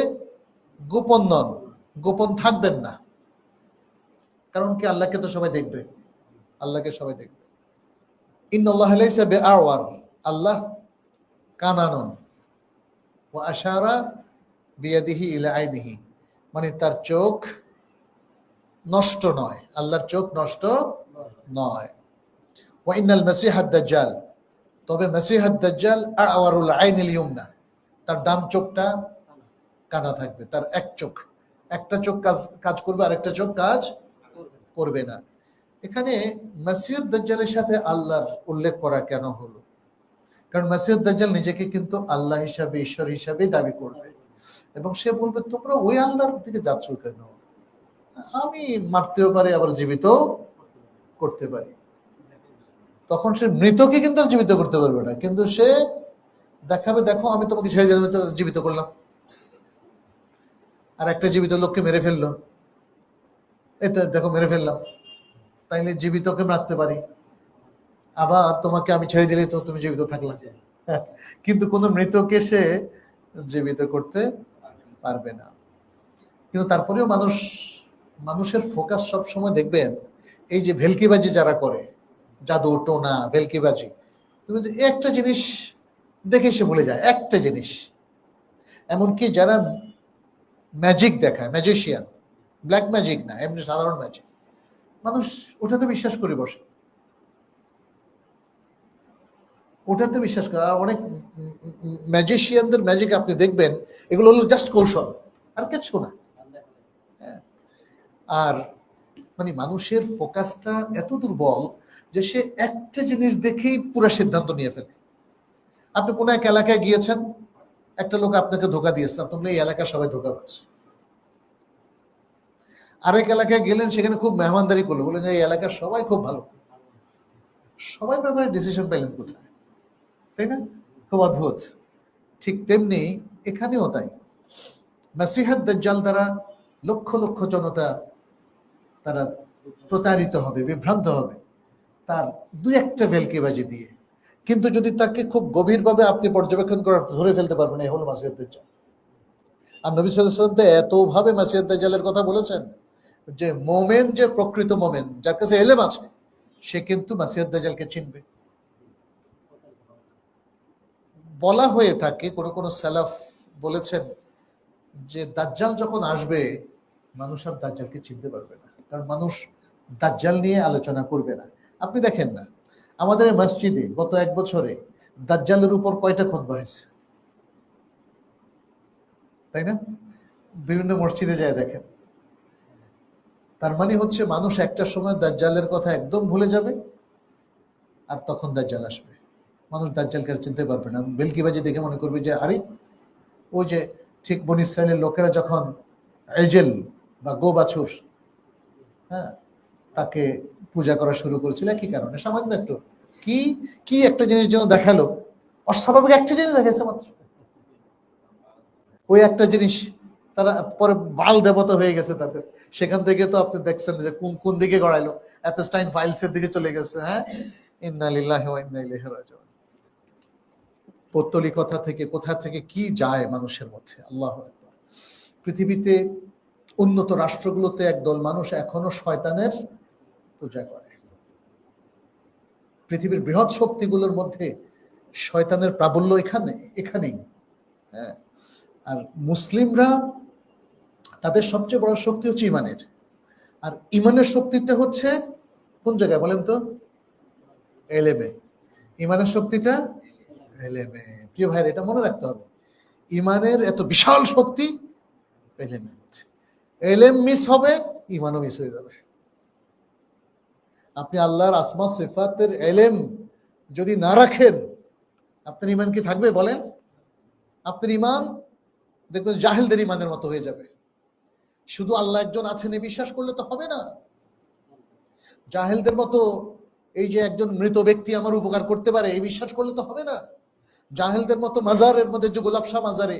গোপন নন, গোপন থাকবেন না। কারণ কি, আল্লাহকে তো সবাই দেখবে, আল্লাহকে সবাই দেখবে। ইন্নাল্লাহা লাইসা বিআওয়ার, আল্লাহ কানা নন। ওয়া আশারা বিয়াদিহি ইলা আইনিহি, মানে তার চোখ নষ্ট নয়, আল্লাহর চোখ নষ্ট নয়। ওয়া ইন্নাল মাসিহাদ দাজ্জাল, তবে মাসিহাদ দাজ্জাল আওয়ারুল আইনিল ইউমনা, তার ডান চোখটা কানা থাকবে, তার এক চোখ, একটা চোখ কাজ করবে আর একটা চোখ কাজ করবে না। এখানে মাসিহুদ দাজ্জালের সাথে আল্লাহর উল্লেখ করা কেন হলো? কারণ মাসিহুদ দাজ্জাল নিজেকে কিন্তু আল্লাহ হিসাবে, ঈশ্বর হিসাবে দাবি করবে এবং সে বলবে তোমরা ওই আল্লাহর দিকে যাচ্ছ কেন? আমি মারতেও পারি, আবার জীবিত করতে পারি। তখন সে মৃতকে কিন্তু জীবিত করতে পারবে না, কিন্তু সে দেখাবে দেখো আমি তোমাকে ছেড়ে দিয়ে জীবিত করলাম, আর একটা জীবিত লোককে মেরে ফেললো, এটা দেখো মেরে ফেললাম, তাইলে জীবিতকে মারতে পারি, আবার তোমাকে আমি ছেড়ে দিলে তো তুমি জীবিত থাকলা। কিন্তু কোনো মৃতকে সে জীবিত করতে পারবে না। কিন্তু তারপরেও মানুষের ফোকাস সব সময় দেখবেন এই যে ভেলকিবাজি যারা করে, জাদু টোনা ভেলকিবাজি, তুমি একটা জিনিস দেখে সে ভুলে যায়, একটা জিনিস। এমনকি যারা ম্যাজিক দেখায়, ম্যাজিশিয়ান, ব্ল্যাক ম্যাজিক না, এমনি সাধারণ ম্যাজিক, মানুষ ওটাতে বিশ্বাস করে বসে, ওটাতে বিশ্বাস করে। আর অনেক ম্যাজিশিয়ানদের ম্যাজিক আপনি দেখবেন এগুলো হলো জাস্ট কৌশল, আর কিছু না। আর মানে মানুষের ফোকাসটা এত দুর্বল যে সে একটা জিনিস দেখেই পুরো সিদ্ধান্ত নিয়ে ফেলে। আপনি কোন এক এলাকায় গিয়েছেন, একটা লোক আপনাকে ধোকা দিয়েছে, আপনি এই এলাকার সবাই ধোকা পাচ্ছে। আরেক এলাকায় গেলেন, সেখানে খুব মেহমানদারি করলো, বললেন যে এই এলাকার সবাই খুব ভালো, সবাই ব্যাপারে ডিসিশন পেলেন কোথায়, তাই না? খুব অদ্ভুত। ঠিক তেমনি এখানেও তাই, মাসিহাদ দাজ্জাল দ্বারা লক্ষ লক্ষ জনতা তারা প্রতারিত হবে, বিভ্রান্ত হবে তার দুই একটা ভেলকিবাজি দিয়ে। কিন্তু যদি তাকে খুব গভীরভাবে আপনি পর্যবেক্ষণ করেন, ধরে ফেলতে পারবেন এই হলো মাসিহাদ দাজ্জাল। আর নবী সাল্লাল্লাহু আলাইহি ওয়াসাল্লাম এতভাবে মাসিহাদ দাজ্জালের কথা বলেছেন যে মোমেন, যে প্রকৃত মোমেন, যার কাছে এলেম আছে, সে কিন্তু মাসিহাদ দাজ্জালকে চিনবে। বলা হয়ে থাকে, কোন কোন সালাফ বলেছেন যে দাজ্জাল যখন আসবে মানুষ আর দাজ্জালকে চিনতে পারবে না, কারণ মানুষ দাজ্জাল নিয়ে আলোচনা করবে না। আপনি দেখেন না, আমাদের মসজিদে গত এক বছরে দাজ্জালের উপর কয়টা খুতবা হয়েছে, তাই না? বিভিন্ন মসজিদে যায় দেখেন। তার মানে হচ্ছে মানুষ একটা সময় দাজ্জালের কথা একদম ভুলে যাবে, আর তখন দাজ্জাল আসবে, মানুষ দাজ্জালকে আর চিনতে পারবে না। ভেলকিবাজি দেখে মনে করবে যে আরে ওই যে ঠিক বনী ইসরাইলের লোকেরা যখন এজেল বা গো বাছুর, হ্যাঁ, তাকে পূজা করা শুরু করেছিল, কি কারণে? সামান্য একটু কি কি একটা জিনিস যেন দেখালো, অস্বাভাবিক একটা জিনিস দেখাইছে মাত্র, ওই একটা জিনিস তারা পরে বাল দেবতা হয়ে গেছে তাদের। সেখান থেকে তো আপনি দেখছেন যে কোন কোন দিকে গড়াইলো, অ্যাপস্টাইন ফাইলসের দিকে চলে গেছে। হ্যাঁ, ইন্না লিল্লাহি ওয়া ইন্না ইলাইহি রাজিউন। পৌত্তলিকতা থেকে কোথা থেকে কি যায় মানুষের মধ্যে, আল্লাহু আকবার। পৃথিবীতে উন্নত রাষ্ট্রগুলোতে একদল মানুষ এখনো শয়তানের পূজা করে। পৃথিবীর বৃহৎ শক্তিগুলোর মধ্যে শয়তানের প্রাবল্য এখানেই। হ্যাঁ, আর মুসলিমরা তাদের সবচেয়ে বড় শক্তি হচ্ছে ইমানের। আর ইমানের শক্তিটা হচ্ছে কোন জায়গায় বলেন তো? এলেমে। ইমানের শক্তিটা এলেমে। প্রিয় ভাইয়ের, এটা মনে রাখতে হবে, ইমানের এত বিশাল শক্তি এলেমে। এলেম মিস হবে, ইমানও মিস হয়ে যাবে। আপনি আল্লাহর আসমা সিফাতের এলেম যদি না রাখেন, আপনার ইমান কি থাকবে বলেন? আপনার ইমান দেখবেন জাহেলদের ইমানের মতো হয়ে যাবে। শুধু আল্লাহ একজন আছেন এই বিশ্বাস করলে তো হবে না। জাহেলদের মতো এই যে একজন মৃত ব্যক্তি আমার উপকার করতে পারে এই বিশ্বাস করলে তো হবে না। জাহেলদের মতো মাজারের মধ্যে যে গোলাপ শাহ মাজারে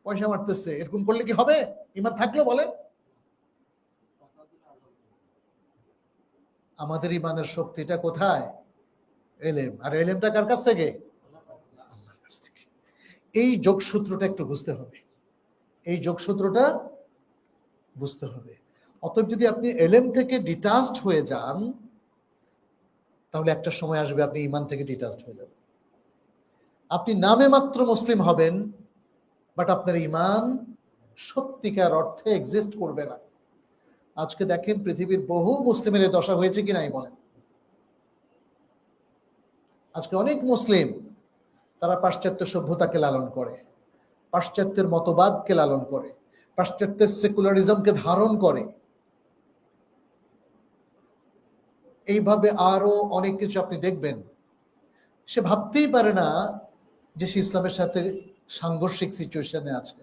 পয়সা মারতেছে, এরকম করলে কি হবে? ইমান থাকলে বলে? আমাদের ইমানের শক্তিটা কোথায়? এলেম। আর এলেমটা কার কাছ থেকে? আল্লাহর কাছ থেকে। এই যোগসূত্রটা একটু বুঝতে হবে, এই যোগসূত্রটা বুঝতে হবে। অতএব যদি আপনি এলেম থেকে ডিটাচড হয়ে যান, তাহলে একটা সময় আসবে আপনি ইমান থেকে ডিটাচড হয়ে যাবেন। আপনি নামে মাত্র মুসলিম হবেন, বাট আপনার ইমান সত্যিকার অর্থে এক্সিস্ট করবে না। আজকে দেখেন পৃথিবীর বহু মুসলিমের এই দশা হয়েছে কি নাই বলেন? আজকে অনেক মুসলিম তারা পাশ্চাত্য সভ্যতাকে লালন করে, পাশ্চাত্যের মতবাদকে লালন করে, পাশ্চাত্যের সেকুলারিজমকে ধারণ করে। এইভাবে আরো অনেক কিছু আপনি দেখবেন। সে ভাবতেই পারে না যে সে ইসলামের সাথে সাংঘর্ষিক সিচুয়েশনে আছে।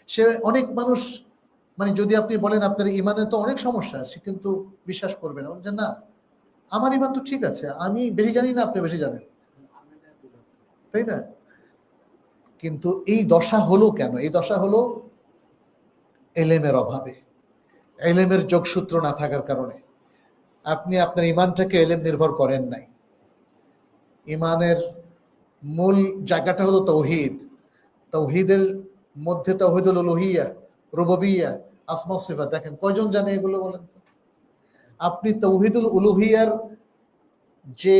সে অনেক মানুষ, মানে যদি আপনি বলেন আপনার ইমানে তো অনেক সমস্যা, সে কিন্তু বিশ্বাস করবে না, বলছেন না আমার ইমান তো ঠিক আছে, আমি বেশি জানি না, আপনি বেশি জানেন, তাই না? কিন্তু এই দশা হলো কেন? এই দশা হলো এলেমের অভাবে, এলেমের যোগসূত্র না থাকার কারণে। আপনি আপনার ইমানটাকে এলেম নির্ভর করেন নাই। ইমানের মূল জায়গাটা হলো তৌহিদ। তৌহিদের মধ্যে তাওহীদুল উলুহিয়া, রুবুবিয়্যাহ, আসমা সিফাত, দেখেন কয়জন জানে এগুলো বলেন তো? আপনি তাওহীদুল উলুহিয়ার যে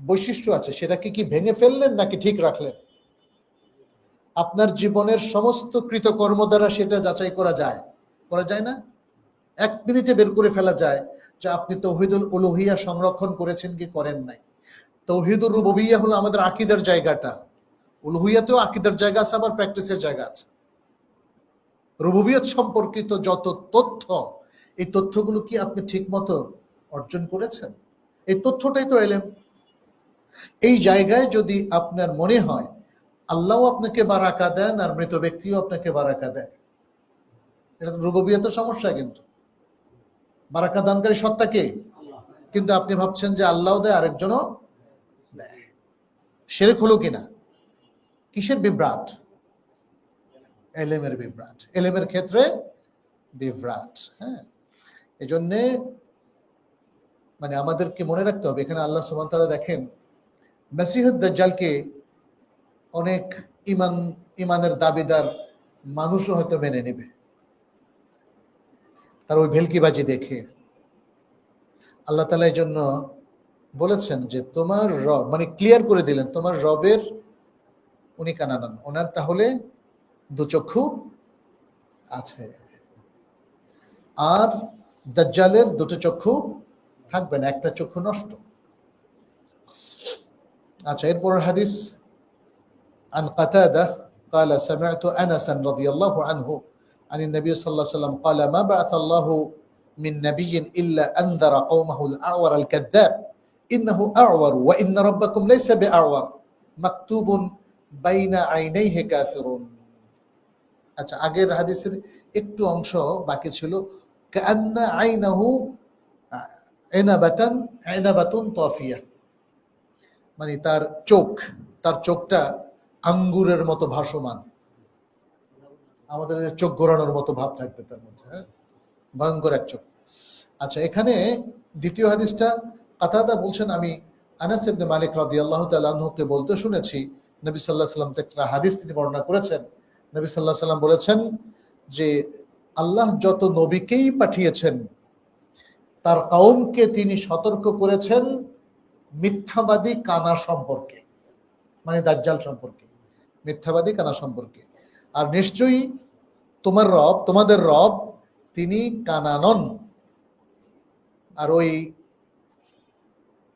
বৈশিষ্ট্য আছে সেটাকে কি ভেঙে ফেললেন নাকি ঠিক রাখলেন? আপনার জীবনের সমস্ত কৃতকর্ম দ্বারা সেটা যাচাই করা যায়, করা যায় না? 1 মিনিটে বের করে ফেলা যায় যে আপনি তাওহীদুল উলুহিয়া সংরক্ষণ করেছেন কি করেন নাই। তাওহীদুর রুবুবিয়্যাহ হলো আমাদের আকীদার জায়গাটা, উলুহিয়াতেও আকীদার জায়গা আছে, আবার প্র্যাকটিসের জায়গা আছে। রুবুবিয়ত সম্পর্কিত যত তথ্য, এই তথ্যগুলো কি আপনি ঠিকমতো অর্জন করেছেন? এই তথ্যটাই তো এলেম। এই জায়গায় যদি আপনার মনে হয় আল্লাহ আপনাকে বারাকা দেন আর মৃত ব্যক্তিও আপনাকে বারাকা দেয়, এটা তো রুবুবিয়তের সমস্যা। কিন্তু বারাকা দানকারী সত্তা কে? কিন্তু আপনি ভাবছেন যে আল্লাহ দেয় আরেকজনও দেয়। শিরক হলো কিনা? কিসের বিভ্রাট? এলেমের বিভ্রাট, এলেমের ক্ষেত্রে বিভ্রাট। হ্যাঁ, এই জন্যে মানে আমাদেরকে মনে রাখতে হবে, এখানে আল্লাহ সুবহানাহু ওয়া তাআলা দেখেন মসিহুদ দাজ্জালকে অনেক ইমানের দাবিদার মানুষও হয়তো মেনে নেবে তার ওই ভেলকিবাজি দেখে। আল্লাহ তাআলা এই জন্য বলেছেন যে তোমার রব, মানে ক্লিয়ার করে দিলেন তোমার রবের উনি কানানান, ওনার তাহলে 2 চক্ষু আছে, আর দাজ্জালের 2টো চক্ষু থাকবে না, একটা চক্ষু নষ্ট। আচ্ছা, এরপরের হাদিস عن قتادة قال سمعت أنسا رضي الله عنه عن النبي صلى الله عليه وسلم قال ما بعث الله من نبي إلا أنذر قومه الأعور الكذاب إنه أعور وإن ربكم ليس بأعور مكتوب بين عينيه كافر। আচ্ছা, আগের হাদিসের একটু অংশ বাকি ছিল। কান্না আইনাহু ইনাবাতুন তাফিয়া, মানে তার চোখটা আঙ্গুরের মতো ভাসমান। আমাদের চোখ ঘোরানোর মতো ভাব থাকবে তার মধ্যে, হ্যাঁ, ভয়ঙ্কর এক চোখ। আচ্ছা, এখানে দ্বিতীয় হাদিসটা কাতাদা বলছেন আমি আনাস ইবনে মালিক রাদিয়াল্লাহু তাআলা আনহুকে বলতে শুনেছি, নবী সাল্লাল্লাহু আলাইহি ওয়াসাল্লাম একটা হাদিস তিনি বর্ণনা করেছেন। নবী সাল্লাল্লাহু আলাইহি ওয়াসাল্লাম বলেছেন যে আল্লাহ যত নবীকেই পাঠিয়েছেন তার কওমকে তিনি সতর্ক করেছেন মিথ্যাবাদী কানা সম্পর্কে, মানে দাজ্জাল সম্পর্কে, মিথ্যাবাদী কানা সম্পর্কে। আর নিশ্চয়ই তোমাদের রব তিনি কানা নন। আর ওই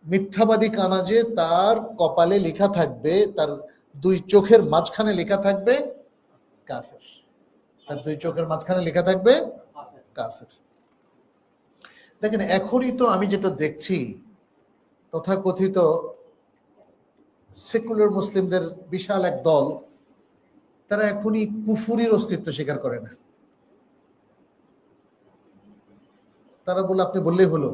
মিথ্যাবাদী কানা যে তার কপালে লেখা থাকবে, তার দুই চোখের মাঝখানে লেখা থাকবে কাফের, তার দুই চোখের মাঝখানে লেখা থাকবে কাফের। দেখেন এখনই তো আমি যেটা দেখছি, তথাকথিত সেকুলার মুসলিমদের বিশাল এক দল, তারা এখনই কুফুরির অস্তিত্ব স্বীকার করে না। তারা বলে আপনি বললেই হলো,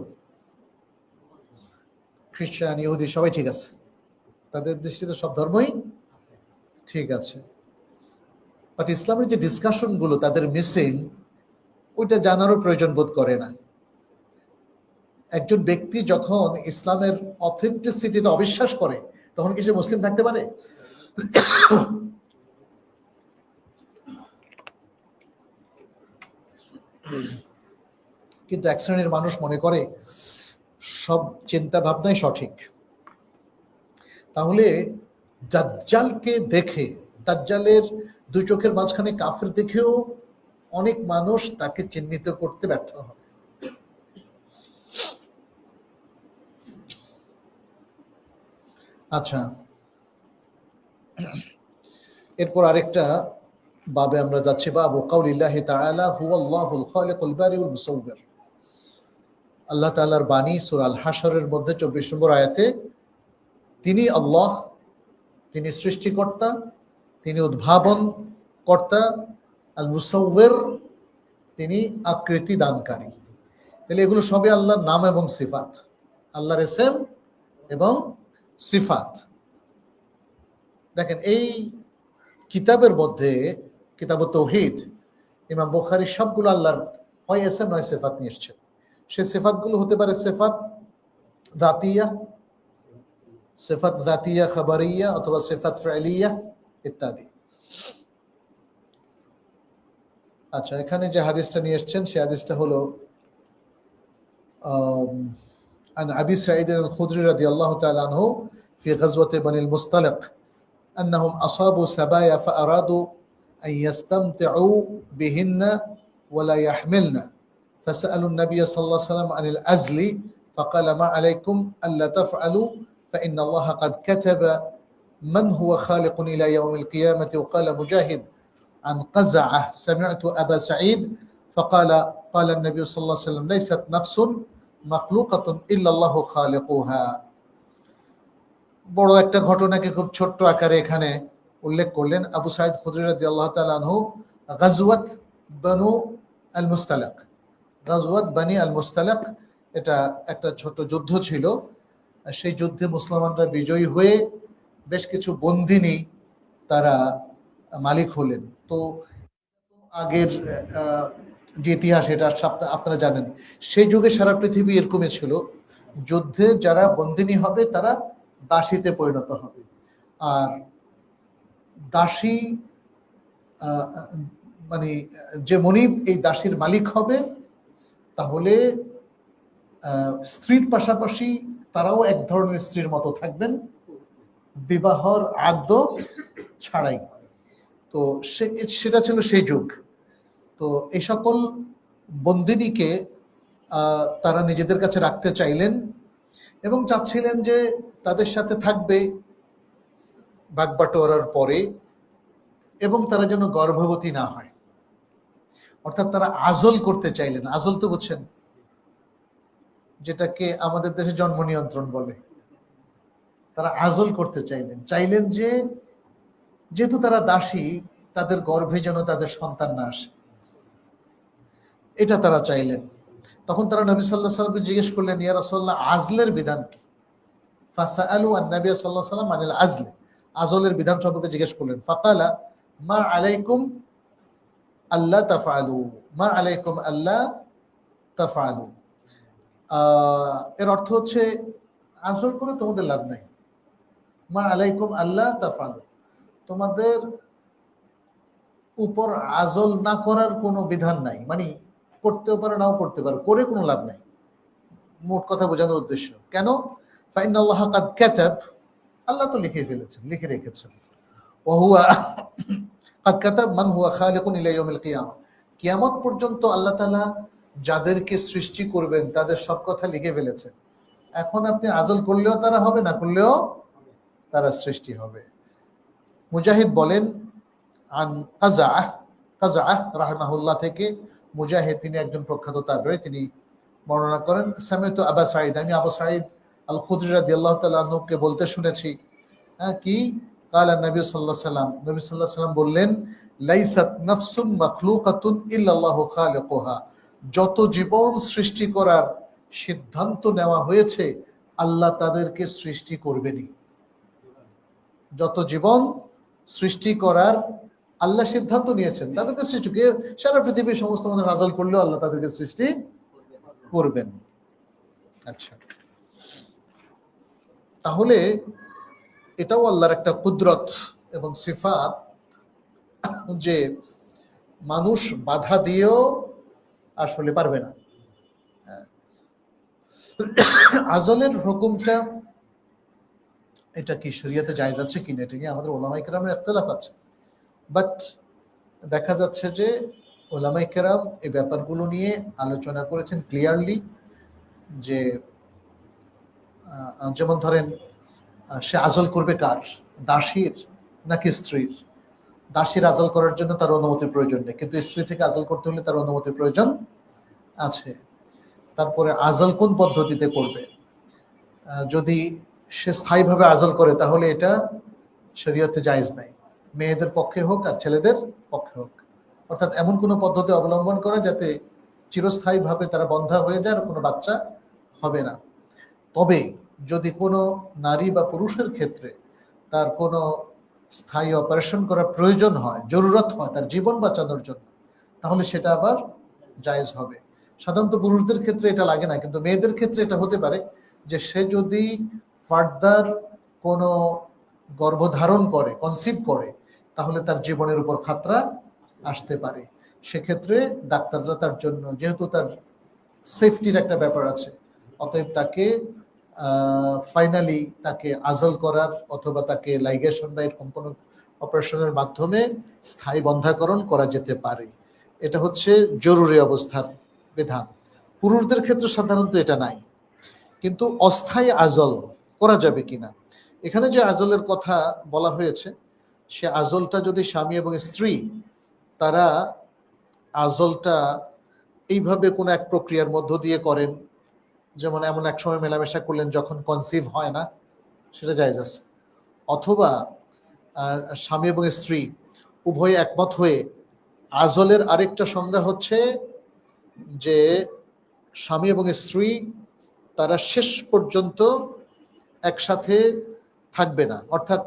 খ্রিস্টান ইহুদি সবাই ঠিক আছে, তাদের দৃষ্টিতে সব ধর্মই ঠিক আছে। বাট ইসলামের যে ডিসকাশন গুলো তাদের মিসিং, ওইটা জানারও প্রয়োজন বোধ করে না। একজন ব্যক্তি যখন ইসলামের অথেন্টিসিটিতে অবিশ্বাস করে তখন কি সে মুসলিম থাকতে পারে? কিন্তু এক শ্রেণীর মানুষ মনে করে সব চিন্তা ভাবনাই সঠিক। তাহলে দাজ্জালকে দেখে, দাজ্জালের দুই চোখের মাঝখানে কাফের দেখেও অনেক মানুষ তাকে চিহ্নিত করতে ব্যর্থ হয়। আচ্ছা, এরপর আরেকটা বাবে আমরা যাচ্ছি, বাবু কাউলিল্লাহি তাআলা হুয়াল্লাহুল খালিকুল বারিউল মুসাউবির। আল্লাহ তাআলার বাণী সূরা আল হাশরের মধ্যে 24 নম্বর আয়াতে, তিনি আল্লাহ, তিনি সৃষ্টিকর্তা, তিনি উদ্ভাবন কর্তা, আল মুসাউবির, তিনি আকৃতি দানকারী। তাহলে এগুলো সবই আল্লাহর নাম এবং সিফাত, আল্লাহর ইসম এবং সিফাত। দেখেন এই কিতাবের মধ্যে, কিতাবুত তাওহীদ, ইমাম বুখারী সবগুলো আল্লাহর হয় ইসম নয় সিফাত নিয়ে এসেছেন। সেই সিফাতগুলো হতে পারে সিফাত যাতিয়া, সিফাত যাতিয়া খাবারিয়া, অথবা সিফাত ফাইলিয়া ইত্যাদি। আচ্ছা, এখানে যে হাদিসটা নিয়ে এসেছেন সেই হাদিসটা হলো عن أبي سعيد الخدري رضي الله تعالى عنه في غزوة بني المصطلق أنهم أصابوا سبايا فأرادوا أن يستمتعوا بهن ولا يحملن، فسألوا النبي صلى الله عليه وسلم عن العزل فقال ما عليكم ألا تفعلوا فإن الله قد كتب من هو خالق إلى يوم القيامة. وقال مجاهد عن قزعة سمعت أبا سعيد فقال قال النبي صلى الله عليه وسلم ليست نفس مخلوقة إلا الله خالقها। বড় একটা ঘটনাকে খুব ছোট্ট আকারে এখানে উল্লেখ করলেন। আবু সাঈদ খুদরী রাদিয়াল্লাহু তাআলা আনহু গাজওয়াত বানু আল মুস্তালাক, গাজওয়াত বানি আল মুস্তালাক, এটা একটা ছোট যুদ্ধ ছিল। সেই যুদ্ধে মুসলমানরা বিজয়ী হয়ে বেশ কিছু বন্দিনী তারা মালিক হলেন। তো আগের যে ইতিহাস, এটা আপনারা জানেন, সেই যুগে সারা পৃথিবী এরকমই ছিল, যুদ্ধে যারা বন্দিনী হবে তারা দাসীতে পরিণত হবে। আর দাসী মানে যে মনিব এই দাসীর মালিক হবে, তাহলে স্ত্রীর পাশাপাশি তারাও এক ধরনের স্ত্রীর মতো থাকবেন, বিবাহর আদ্য ছাড়াই। তো সেটা ছিল সেই যুগ। তো এই সকল বন্দিনীকে তারা নিজেদের কাছে রাখতে চাইলেন এবং চাচ্ছিলেন যে তাদের সাথে থাকবে ভাগবাটোয়ারার পরে, এবং তারা যেন গর্ভবতী না হয়। অর্থাৎ তারা আজল করতে চাইলেন। আজল তো বুঝছেন, যেটাকে আমাদের দেশে জন্ম নিয়ন্ত্রণ বলে। তারা আজল করতে চাইলেন যে যেহেতু তারা দাসী, তাদের গর্ভে যেন তাদের সন্তান না আসে, এটা তারা চাইলেন। তখন তারা নবী সাল্লাল্লাহু আলাইহি ওয়াসাল্লামকে জিজ্ঞেস করলেন, ইয়া রাসূলুল্লাহ, আজলের বিধান কি? ফাসাআলু আন নবী সাল্লাল্লাহু আলাইহি ওয়াসাল্লাম আনিল আজল, আজলের বিধান সম্পর্কে জিজ্ঞেস করলেন। ফাকালা মা আলাইকুম আল্লা তাফআলু, মা আলাইকুম আল্লা তাফআলু। এর অর্থ হচ্ছে আজল করে তোমাদের লাভ নাই। মা আলাইকুম আল্লা তাফআলু, তোমাদের উপর আজল না করার কোনো বিধান নাই, মানে করতেও পারে নাও করতে পারে, করে কোনো লাভ নাই। মোট কথা বোঝানোর উদ্দেশ্য কেন, ফাইনাল্লাহ কাদ কাতাব, আল্লাহ তো লিখে ফেলেছেন, লিখে রেখেছেন। ওহুয়া কাদ কাতাব মান হুয়া খালিকুন ইলা ইয়াউমিল কিয়ামা, কিয়ামত পর্যন্ত আল্লাহ তাআলা যাদেরকে সৃষ্টি করবেন তাদের সব কথা লিখে ফেলেছেন। এখন আপনি আজল করলেও তারা হবে, না করলেও তারা সৃষ্টি হবে। মুজাহিদ বলেন আন কাজাআহ রাহিমাহুল্লাহ থেকে, মুজাহিদ তিনি একজন প্রখ্যাত তাবেঈ, তিনি বর্ণনা করেন সামিতু আবা সাঈদ, আমি আবু সাঈদ আল খুদরি রাদিয়াল্লাহু তাআলা আনহুকে বলতে শুনেছি, কি কালা নবী সাল্লাল্লাহু আলাইহি সাল্লাম, নবী সাল্লাল্লাহু আলাইহি সাল্লাম বললেন লাইসাত নাফসুন মাখলুকাতুন ইল্লাল্লাহু খালিকুহা, যত জীবন সৃষ্টি করার সিদ্ধান্ত নেওয়া হয়েছে আল্লাহ তাদেরকে সৃষ্টি করবেনই। যত জীবন সৃষ্টি করার আল্লাহ সিদ্ধান্ত নিয়েছেন তাদেরকে সৃষ্টি, সারা পৃথিবীর সমস্ত মানুষ আজল করলেও আল্লাহ তাদেরকে সৃষ্টি করবেন। আচ্ছা, তাহলে এটাও আল্লাহর একটা কুদরত এবং সিফাত যে মানুষ বাধা দিয়েও আসলে পারবে না। আজলের হুকুমটা এটা কি শরীয়তে জায়েজ আছে কিনা, এটা নিয়ে আমাদের ওলামায়ে কেরামের ইখতিলাফ আছে, বাট দেখা যাচ্ছে যে ওলামায়ে কেরাম এই ব্যাপারগুলো নিয়ে আলোচনা করেছেন ক্লিয়ারলি, যে যেমন ধরেন সে আজল করবে কার, দাসীর নাকি স্ত্রীর। দাসীর আজল করার জন্য তার অনুমতির প্রয়োজন নেই, কিন্তু স্ত্রী থেকে আজল করতে হলে তার অনুমতির প্রয়োজন আছে। তারপরে আজল কোন পদ্ধতিতে করবে, যদি সে স্থায়ীভাবে আজল করে তাহলে এটা শরীয়তে জায়েজ নাই, মেয়েদের পক্ষে হোক আর ছেলেদের পক্ষে হোক, অর্থাৎ এমন কোনো পদ্ধতি অবলম্বন করা যাতে চিরস্থায়ীভাবে তারা বন্ধা হয়ে যায় আর কোনো বাচ্চা হবে না। তবে যদি কোনো নারী বা পুরুষের ক্ষেত্রে তার কোনো স্থায়ী অপারেশন করার প্রয়োজন হয়, জরুরত হয় তার জীবন বাঁচানোর জন্য, তাহলে সেটা আবার জায়েজ হবে। সাধারণত পুরুষদের ক্ষেত্রে এটা লাগে না, কিন্তু মেয়েদের ক্ষেত্রে এটা হতে পারে যে সে যদি ফার্দার কোনো গর্ভধারণ করে, কনসিভ করে, তাহলে তার জীবনের উপর খাতরা আসতে পারে। সেক্ষেত্রে ডাক্তাররা তার জন্য, যেহেতু তার সেফটির একটা ব্যাপার আছে, অতএব তাকে ফাইনালি তাকে আজল করার অথবা তাকে লাইগেশন বা এরকম কোনো অপারেশনের মাধ্যমে স্থায়ী বন্ধাকরণ করা যেতে পারে। এটা হচ্ছে জরুরি অবস্থার বিধান। পুরুষদের ক্ষেত্রে সাধারণত এটা নাই, কিন্তু অস্থায়ী আজল করা যাবে কিনা, এখানে যে আজলের কথা বলা হয়েছে সে আজলটা যদি স্বামী এবং স্ত্রী তারা আজলটা এইভাবে কোনো এক প্রক্রিয়ার মধ্য দিয়ে করেন, যেমন এমন এক সময় মেলামেশা করলেন যখন কনসিভ হয় না, সেটা জায়েজ আছে। অথবা স্বামী এবং স্ত্রী উভয়ে একমত হয়ে, আজলের আরেকটা সংজ্ঞা হচ্ছে যে স্বামী এবং স্ত্রী তারা শেষ পর্যন্ত একসাথে থাকবে না, অর্থাৎ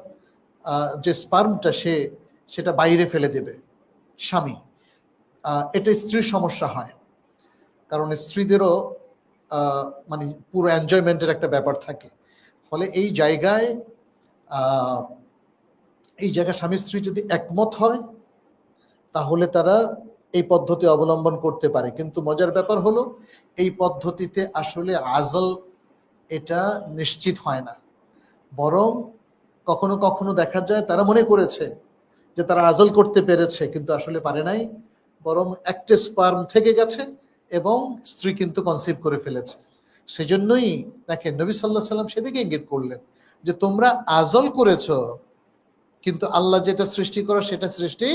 যে স্পার্মটা সেটা বাইরে ফেলে দেবে স্বামী। এটা স্ত্রীর সমস্যা হয়, কারণ স্ত্রীদেরও মানে পুরো এনজয়মেন্টের একটা ব্যাপার থাকে। ফলে এই জায়গায় স্বামী স্ত্রী যদি একমত হয় তাহলে তারা এই পদ্ধতি অবলম্বন করতে পারে। কিন্তু মজার ব্যাপার হলো এই পদ্ধতিতে আসলে আজল এটা নিশ্চিত হয় না, বরং কখনো কখনো দেখা যায় তারা মনে করেছে যে তারা আজল করতে পেরেছে, কিন্তু আসলে পারে নাই, বরং একটা স্পার্ম থেকে গেছে এবং স্ত্রী কিন্তু কনসিভ করে ফেলেছে। সেজন্যই দেখেন নবী সাল্লাল্লাহু আলাইহি সাল্লাম সেদিকে ইঙ্গিত করলেন যে তোমরা আজল করেছো, কিন্তু আল্লাহ যেটা সৃষ্টি করা সেটা সৃষ্টি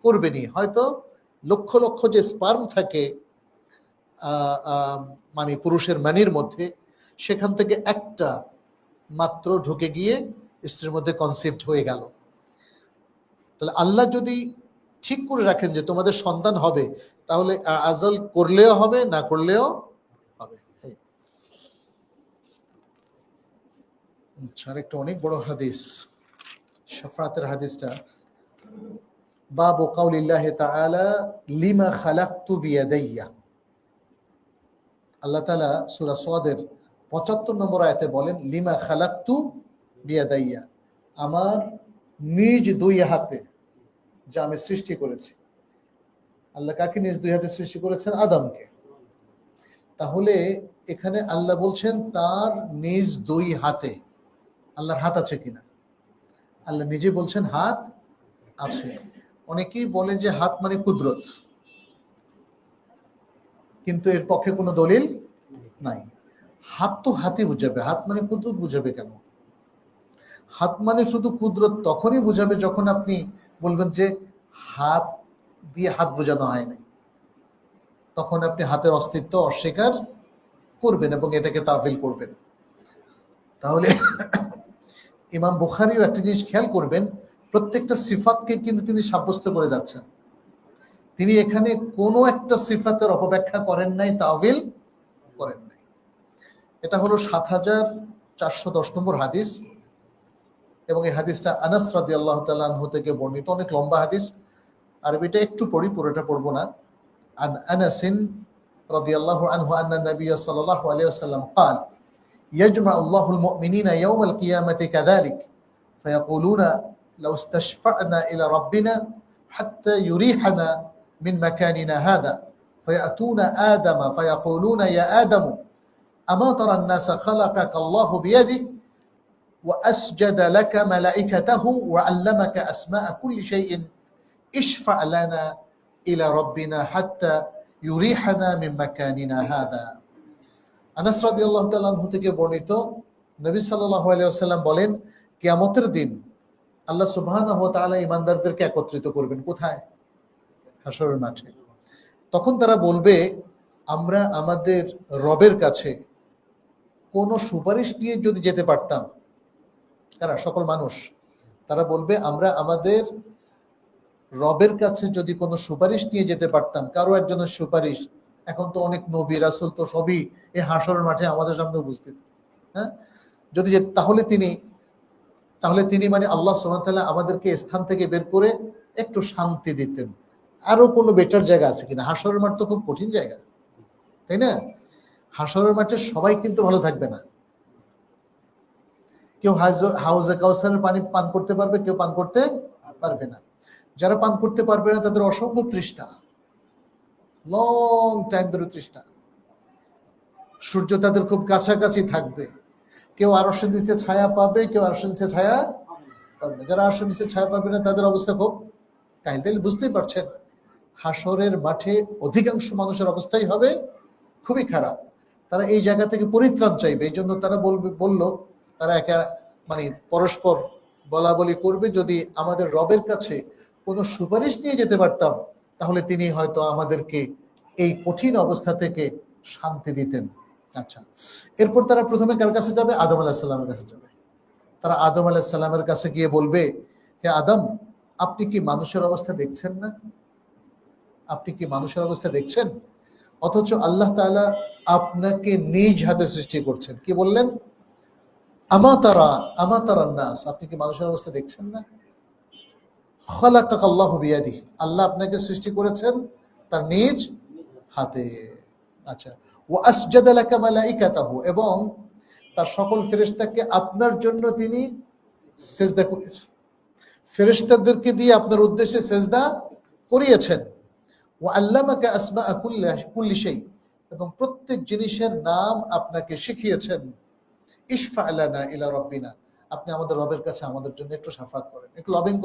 করবেনি। হয়তো লক্ষ লক্ষ যে স্পার্ম থাকে মানে পুরুষের মানির মধ্যে, সেখান থেকে একটা মাত্র ঢুকে গিয়ে স্ত্রীর মধ্যে কনসিভড হয়ে গেল। তাহলে আল্লাহ যদি ঠিক করে রাখেন যে তোমাদের সন্তান হবে, তাহলে আজল করলেও হবে, না করলেও হবে। আরেকটা অনেক বড় হাদিস, শাফাতের হাদিসটা, বাবু কাউলিল্লাহি তাআলা লিমা খালাকতু বিয়াদাইয়া। আল্লাহ তাআলা সূরা সাদের 75 নম্বর আয়াতে বলেন লিমা খালাকতু বিয়াদাইয়া, আমার নিজ দুই হাতে যে আমি সৃষ্টি করেছি। আল্লাহ কাকে নিজ দুই হাতে সৃষ্টি করেছেন? আদমকে। তাহলে এখানে আল্লাহ বলছেন তার নিজ দুই হাতে। আল্লাহর হাত আছে কিনা? আল্লাহ নিজে বলছেন হাত আছে। অনেকেই বলে যে হাত মানে কুদরত, কিন্তু এর পক্ষে কোনো দলিল নাই। হাত তো হাতই বুঝাবে, হাত মানে কুদরত বুঝাবে কেন? হাত মানে শুধু কুদরত তখনই বুঝাবে যখন আপনি বলবেন যে হাত দিয়ে হাত বোঝানো হয় নাই, তখন আপনি হাতের অস্তিত্ব অস্বীকার করবেন এবং এটাকে তাফিল করবেন। তাহলে ইমাম বুখারীও একটা জিনিস খেয়াল করবেন, প্রত্যেকটা সিফাতকে কিন্তু তিনি সাব্যস্ত করে যাচ্ছেন। তিনি এখানে কোনো একটা সিফাতের অপব্যাখ্যা করেন নাই, তাওয়িল করেন নাই। এটা হলো ৭,৪১০ নম্বর হাদিস, এবং এই হাদিসটা আনাস রাদিয়াল্লাহু তাআলা আনহু থেকে বর্ণিত। অনেক লম্বা হাদিস, আরবিটা একটু পড়ি, পুরোটা পড়বো না। আন আনাস রাদিয়াল্লাহু আনহু আন্না নবী সাল্লাল্লাহু আলাইহি ওয়াসাল্লাম قال يجمع الله المؤمنين يوم القيامة كذلك فيقولون لو استشفعنا إلى ربنا حتى يريحنا من مكاننا هذا فيأتون آدم فيقولون يا آدم أما ترى الناس خلقك الله بيده وأسجد لك ملائكته وعلمك أسماء كل شيء اشفع لنا إلى ربنا حتى يريحنا من مكاننا هذا. আনাস রাদিয়াল্লাহু তাআলা আনহু থেকে বর্ণিত, নবী সাল্লাল্লাহু আলাইহি ওয়াসাল্লাম বলেন, কিয়ামতের দিন আল্লাহ সুবহানাহু ওয়া তাআলা ঈমানদারদেরকে একত্রিত করবেন। কোথায়? হাশরের মাঠে। তখন তারা বলবে, আমরা আমাদের রবের কাছে কোন সুপারিশ নিয়ে যদি যেতে পারতাম। কারা? সকল মানুষ। তারা বলবে, আমরা আমাদের রবের কাছে যদি কোনো সুপারিশ নিয়ে যেতে পারতাম, কারো একজনের সুপারিশ। এখন তো অনেক নবী রাসূল তো সবই এই হাশরের মাঠে আমাদের সামনে উপস্থিত। হ্যাঁ, যদি তাহলে তিনি মানে আল্লাহ সুবহানাহু ওয়া তাআলা আমাদেরকে স্থান থেকে বের করে একটু শান্তি দিতেন। আরো কোনো বেটার জায়গা আছে কিনা? হাশরের মাঠ তো খুব কঠিন জায়গা, তাই না? হাশরের মাঠে সবাই কিন্তু ভালো থাকবে না। কেউ হাউজে কাউসারের পানি পান করতে পারবে, কেউ পান করতে পারবে না। যারা পান করতে পারবে না তাদের অসম্ভব তৃষ্ণা, লং টাইম ধরে তৃষ্ণা। সূর্য তাদের খুব কাছাকাছি থাকবে। কেউ আরশের নিচে ছায়া পাবে, কেউ আরশের নিচে ছায়া পাবে না। যারা আরশের নিচে ছায়া পাবে না তাদের অবস্থা খুব কাহিল। তাহলে বুঝতেই পারছেন হাশরের মাঠে অধিকাংশ মানুষের অবস্থাই হবে খুবই খারাপ। তারা এই জায়গা থেকে পরিত্রাণ চাইবে, এই জন্য তারা তারা একা মানে পরস্পর বলা বলি করবে, যদি আমাদের রবের কাছে কোনো সুপারিশ নিয়ে যেতে পারতাম তাহলে তিনি হয়তো আমাদেরকে এই কঠিন অবস্থা থেকে শান্তি দিতেন। আচ্ছা, এরপর তারা প্রথমে কার কাছে যাবে? আদম আলাইহিস সালামের কাছে যাবে। তারা আদম আলাইহিস সালামের কাছে গিয়ে বলবে, হে আদম, আপনি কি মানুষের অবস্থা দেখছেন না? আপনি কি মানুষের অবস্থা দেখছেন? অথচ আল্লাহ তাআলা আপনাকে নিজ হাতে সৃষ্টি করছেন। কি বললেন? আমা তারান নাস, আপনি কি মানুষের অবস্থা দেখছেন না? খালাকাকাল্লাহু বিয়াদিহি, আল্লাহ আপনাকে সৃষ্টি করেছেন তার নিজ হাতে। আচ্ছা, ওয়া আসজাদা লাকা মালাইকাতাহু, এবং তার সকল ফেরেশতাকে আপনার জন্য তিনি সেজদা করিয়েছেন। ফেরেশতাদেরকে দিয়ে আপনার উদ্দেশ্যে সেজদা করিয়েছেন। ওয়া আল্লামাকা আসমাআ কুল্লি শাই, এবং প্রত্যেক জিনিসের নাম আপনাকে শিখিয়েছেন। ইশফা লানা ইলা রাব্বিনা, আপনি আমাদের রবের কাছে আমাদের জন্য একটু শাফাত করেন, একটু লবিং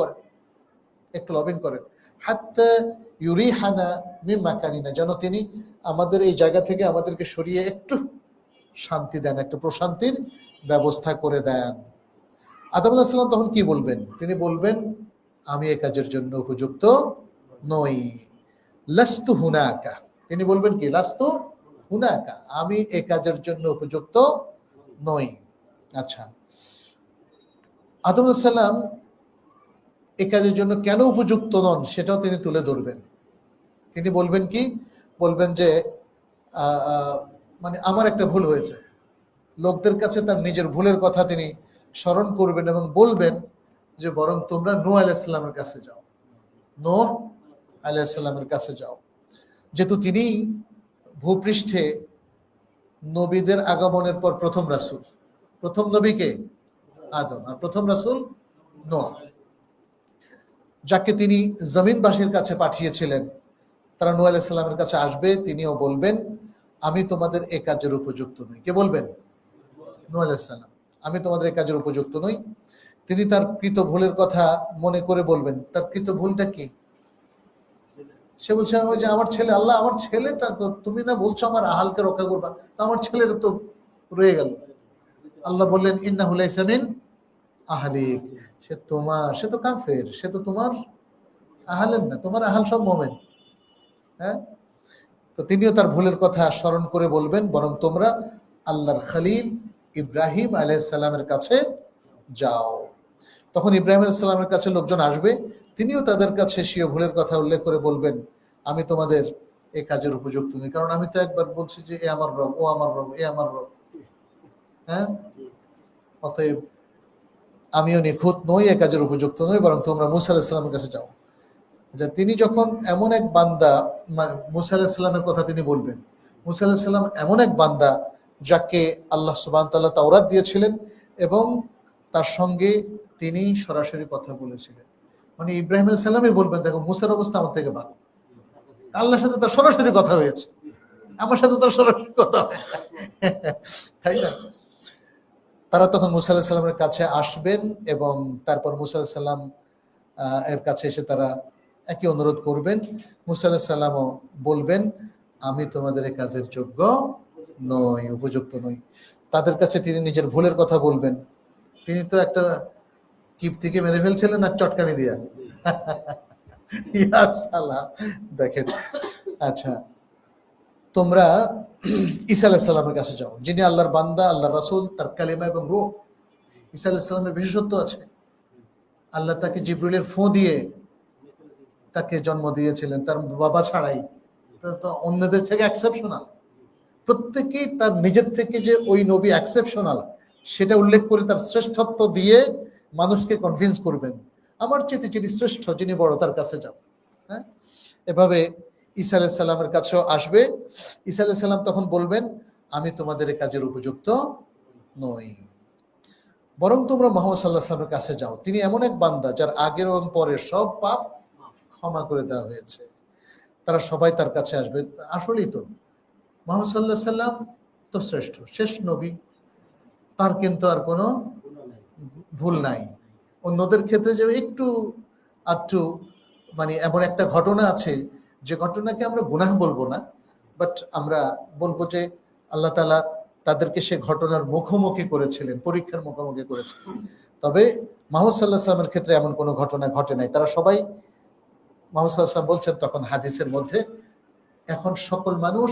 করেন। হাত্তা ইউরিহানা মিন মাকানিনা, যেন তিনি আমাদের এই জায়গা থেকে আমাদেরকে সরিয়ে একটু শান্তি দেন, একটু প্রশান্তির ব্যবস্থা করে দেন। আদম আলাইহিস সালাম তখন কি বলবেন? তিনি বলবেন, আমি এই কাজের জন্য উপযুক্ত নই। লাস্তু হুনাকা, তিনি বলবেন কি? লাস্তু হুনাকা, আমি এই কাজের জন্য উপযুক্ত নই। আচ্ছা, আদম আলাইহিস সালাম এই কাজের জন্য কেন উপযুক্ত নন সেটাও তিনি তুলে ধরবেন। তিনি বলবেন কি? বলবেন যে মানে আমার একটা ভুল হয়েছে। লোকদের কাছে তার নিজের ভুলের কথা তিনি স্মরণ করবেন এবং বলবেন যে বরং তোমরা নূহ আলাইহিস সালামের কাছে যাও, নূহ আলাইহিস সালামের কাছে যাও। যেহেতু তিনি ভূপৃষ্ঠে নবীদের আগমনের পর প্রথম রাসূল। প্রথম নবীকে আদম, আর প্রথম রাসূল নূহ। যাকে তিনি জমিনবাসীর কাছে পাঠিয়েছিলেন, তারা নূহ আলাইহিস সালামের কাছে আসবে, তিনিও বলবেন আমি তোমাদের এ কাজের উপযুক্ত নই। কে বলবেন? নূহ আলাইহিস সালাম। আমি তোমাদের এ কাজের উপযুক্ত নই। তিনি তার কৃত ভুলের কথা মনে করে বলবেন। তার কৃত ভুলটা কি? সে বলছে ওই যে আমার ছেলে, আল্লাহ আমার ছেলেটা তো, তুমি না বলছো আমার আহালকে রক্ষা করবা, তো আমার ছেলেটা তো রয়ে গেল। আল্লাহ বললেন ইন্নাহু লাইসা মিন আহলিক, সে তো কাফের, সে তো তোমার আহালের না, তোমার আহাল সব মুমিন। হ্যাঁ, তো তিনিও তার ভুলের কথা স্মরণ করে বলবেন বরং তোমরা আল্লাহর খলিল ইব্রাহিম আলাইহিস সালামের কাছে যাও। তখন ইব্রাহিম আলাইহিস সালামের কাছে লোকজন আসবে, তিনিও তাদের কাছে স্বীয় ভুলের কথা উল্লেখ করে বলবেন আমি তোমাদের এই কাজের উপযুক্ত নই, কারণ আমি তো একবার বলছি যে এ আমার রব, ও আমার রব, এ আমার রব। হ্যাঁ, অতএব আমিও নিখুঁত নই, এ কাজের উপযুক্ত নই, বরং তোমরা মুসা আলাইহিস সালামের কাছে যাও। তিনি যখন এমন এক বান্দা, মুসা আলাইহিস সালামের কথা তিনি বলবেন, মুসা আলাইহিস সালাম এমন এক বান্দা যাকে আল্লাহ সুবহানাহু ওয়া তাআলা তাওরাত দিয়েছিলেন এবং তার সঙ্গে তিনি সরাসরি কথা বলেছিলেন। মানে ইব্রাহিম আলাইহিস সালামই বলবেন দেখো মুসার অবস্থা আমার থেকে ভালো, আল্লাহর সাথে তার সরাসরি কথা হয়েছে, আমার সাথে তার সরাসরি কথা হয়। তাই না? তারা তখন মুসা আলাইহিস সালামের কাছে আসবেন এবং তারপর মুসা আলাইহিস সালাম এর কাছে এসে তারা একই অনুরোধ করবেন। মুসা আলাইহিস সালামও বলবেন আমি তোমাদের এই কাজের যোগ্য নই, উপযুক্ত নই। তাদের কাছে তিনি নিজের ভুলের কথা বলবেন। তিনি তো একটা কিপ্তিকে মেরে ফেলছিলেন আর চটকানি দিয়া। ইয়া সালাম, দেখেন। আচ্ছা, তোমরা ঈসা আলাইহিস সালামের কাছে যাও, যিনি আল্লাহর বান্দা, আল্লাহর রাসূল, তার কালিমা এবং রূহ। ঈসা আলাইহিস সালামের বিশেষত্ব আছে, আল্লাহ তাকে জিবরিলের ফু দিয়ে তাকে জন্ম দিয়েছিলেন, তার বাবা ছাড়াই। তো অন্যদের থেকে এক্সেপশনাল, প্রত্যেকেই তার নিজের থেকে যে ওই নবী এক্সেপশনাল সেটা উল্লেখ করে তার শ্রেষ্ঠত্ব দিয়ে মানুষকে কনভিন্স করবেন আমার চেয়ে যিনি শ্রেষ্ঠ, যিনি বড়, তার কাছে যাও। হ্যাঁ, এভাবে ঈসা আলাইহিস সালামের কাছেও আসবে। ঈসা আলাইহিস সালাম তখন বলবেন আমি তোমাদের এই কাজের উপযুক্ত নই, বরং তোমরা মুহাম্মদ সাল্লাল্লাহু আলাইহি ওয়াসাল্লামের কাছে যাও, তিনি এমন এক বান্দা যার আগের এবং পরের সব পাপ ক্ষমা করে দেওয়া হয়েছে। তারা সবাই তার কাছে আসবে। আসলেই তো মুহাম্মদ সাল্লাল্লাহু আলাইহি ওয়াসাল্লাম তো শ্রেষ্ঠ, শেষ নবী, তার কিন্তু আর কোনো ভুল নাই। অন্যদের ক্ষেত্রে যে একটু আধটু মানে এমন একটা ঘটনা আছে যে ঘটনাকে আমরা গুনাহ বলবো না, বাট আমরা বলবো যে আল্লাহ তাআলা তাদেরকে সে ঘটনার মুখোমুখি করেছিলেন, পরীক্ষার মুখোমুখি করেছিলেন। তবে মুহাম্মদ সাল্লাল্লাহু আলাইহি ওয়াসাল্লামের ক্ষেত্রে এমন কোনো ঘটনা ঘটে নাই। তারা সবাই, মুহাম্মদ সাল্লাল্লাহু আলাইহি ওয়াসাল্লাম বলছেন তখন হাদিসের মধ্যে, এখন সকল মানুষ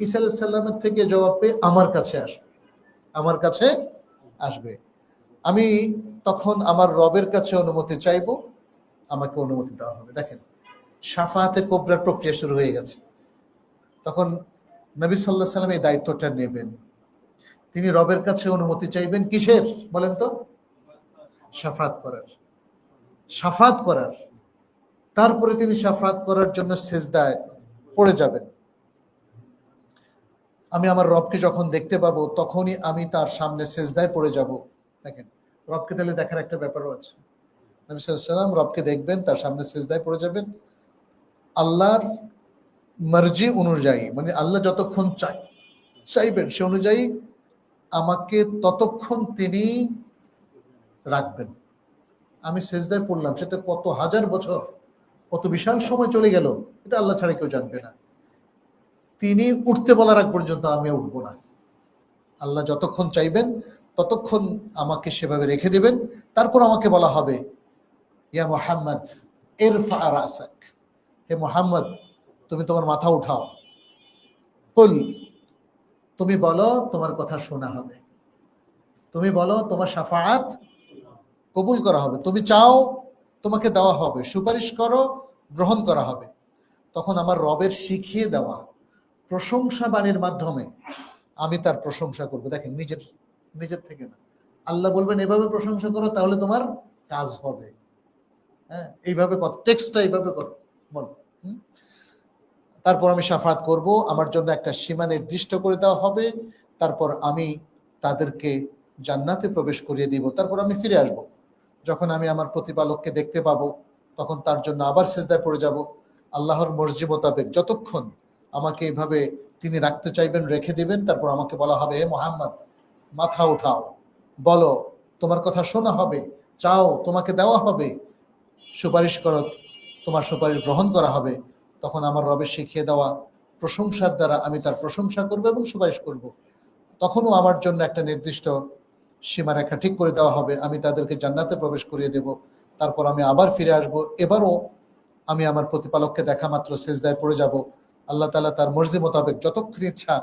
ঈসা আলাইহিস সালামের থেকে জবাব পেয়ে আমার কাছে আসবে, আমার কাছে আসবে। আমি তখন আমার রবের কাছে অনুমতি চাইবো, আমাকে অনুমতি দেওয়া হবে। দেখেন, শাফাআতে কুবরার প্রক্রিয়া শুরু হয়ে গেছে। তখন নবী সাল্লাল্লাহু আলাইহি সাল্লাম এই দায়িত্বটা নেবেন। তিনি রবের কাছে অনুমতি চাইবেন কিসের বলেন তো? শাফাআত করার, শাফাআত করার। তারপরে তিনি শাফাআত করার জন্য সিজদায় পড়ে যাবেন। আমি আমার রবকে যখন দেখতে পাবো তখনই আমি তার সামনে সিজদায় পড়ে যাব। দেখেন, রবকে তাহলে দেখার একটা ব্যাপারও আছে। নবী সাল্লাল্লাহু আলাইহি সাল্লাম রবকে দেখবেন, তার সামনে সিজদায় পড়ে যাবেন। আল্লাহর মর্জি অনুযায়ী, মানে আল্লাহ যতক্ষণ চাইবেন সে অনুযায়ী আমাকে ততক্ষণ তিনি রাখবেন। আমি সিজদায় পড়লাম, সেটা কত হাজার বছর, কত বিশাল সময় চলে গেল, এটা আল্লাহ ছাড়া কেউ জানবে না। তিনি উঠতে বলার আগ পর্যন্ত আমি উঠবো না। আল্লাহ যতক্ষণ চাইবেন ততক্ষণ আমাকে সেভাবে রেখে দেবেন। তারপর আমাকে বলা হবে ইয়া মুহাম্মদ ইরফা রাসাক, হে মুহাম্মদ তুমি তোমার মাথা উঠাও। কুল, তুমি বলো তোমার কথা শোনা হবে, তুমি বলো তোমার শাফাআত কবুল করা হবে, তুমি চাও তোমাকে দেওয়া হবে, সুপারিশ করো গ্রহণ করা হবে। তখন আমার রবের শিখিয়ে দেওয়া প্রশংসা বাণীর মাধ্যমে আমি তার প্রশংসা করবো। দেখেন, নিজের থেকে না, আল্লাহ বলবেন এভাবে প্রশংসা করো তাহলে তোমার কাজ হবে। হ্যাঁ, এইভাবে কত টেক্সটটা এইভাবে করো বল। তারপর আমি শাফাত করব, আমার জন্য একটা সীমা নির্দিষ্ট করে দেওয়া হবে। তারপর আমি তাদেরকে জান্নাতে প্রবেশ করিয়ে দিব। তারপর আমি ফিরে আসব, যখন আমি আমার প্রতিপালককে দেখতে পাবো, তখন তার জন্য আবার সিজদায় পড়ে যাব। আল্লাহর মর্জি মোতাবেক যতক্ষণ আমাকে এইভাবে তিনি রাখতে চাইবেন রেখে দিবেন, তারপর আমাকে বলা হবে, হে মুহাম্মদ, মাথা উঠাও, বলো, তোমার কথা শোনা হবে, চাও তোমাকে দেওয়া হবে, সুপারিশ করো, তোমার সুপারিশ গ্রহণ করা হবে। তখন আমার রবের শিখিয়ে দেওয়া প্রশংসার দ্বারা আমি তার প্রশংসা করব এবং সুপারিশ করব। তখনও আমার জন্য একটা নির্দিষ্ট সীমারেখা ঠিক করে দেওয়া হবে, আমি তাদেরকে জান্নাতে প্রবেশ করিয়ে দেব। তারপর আমি আবার ফিরে আসব, এবারও আমি আমার প্রতিপালককে দেখা মাত্র সিজদায় পড়ে যাব। আল্লাহ তাআলা তার মর্জি মোতাবেক যতক্ষণ ইচ্ছা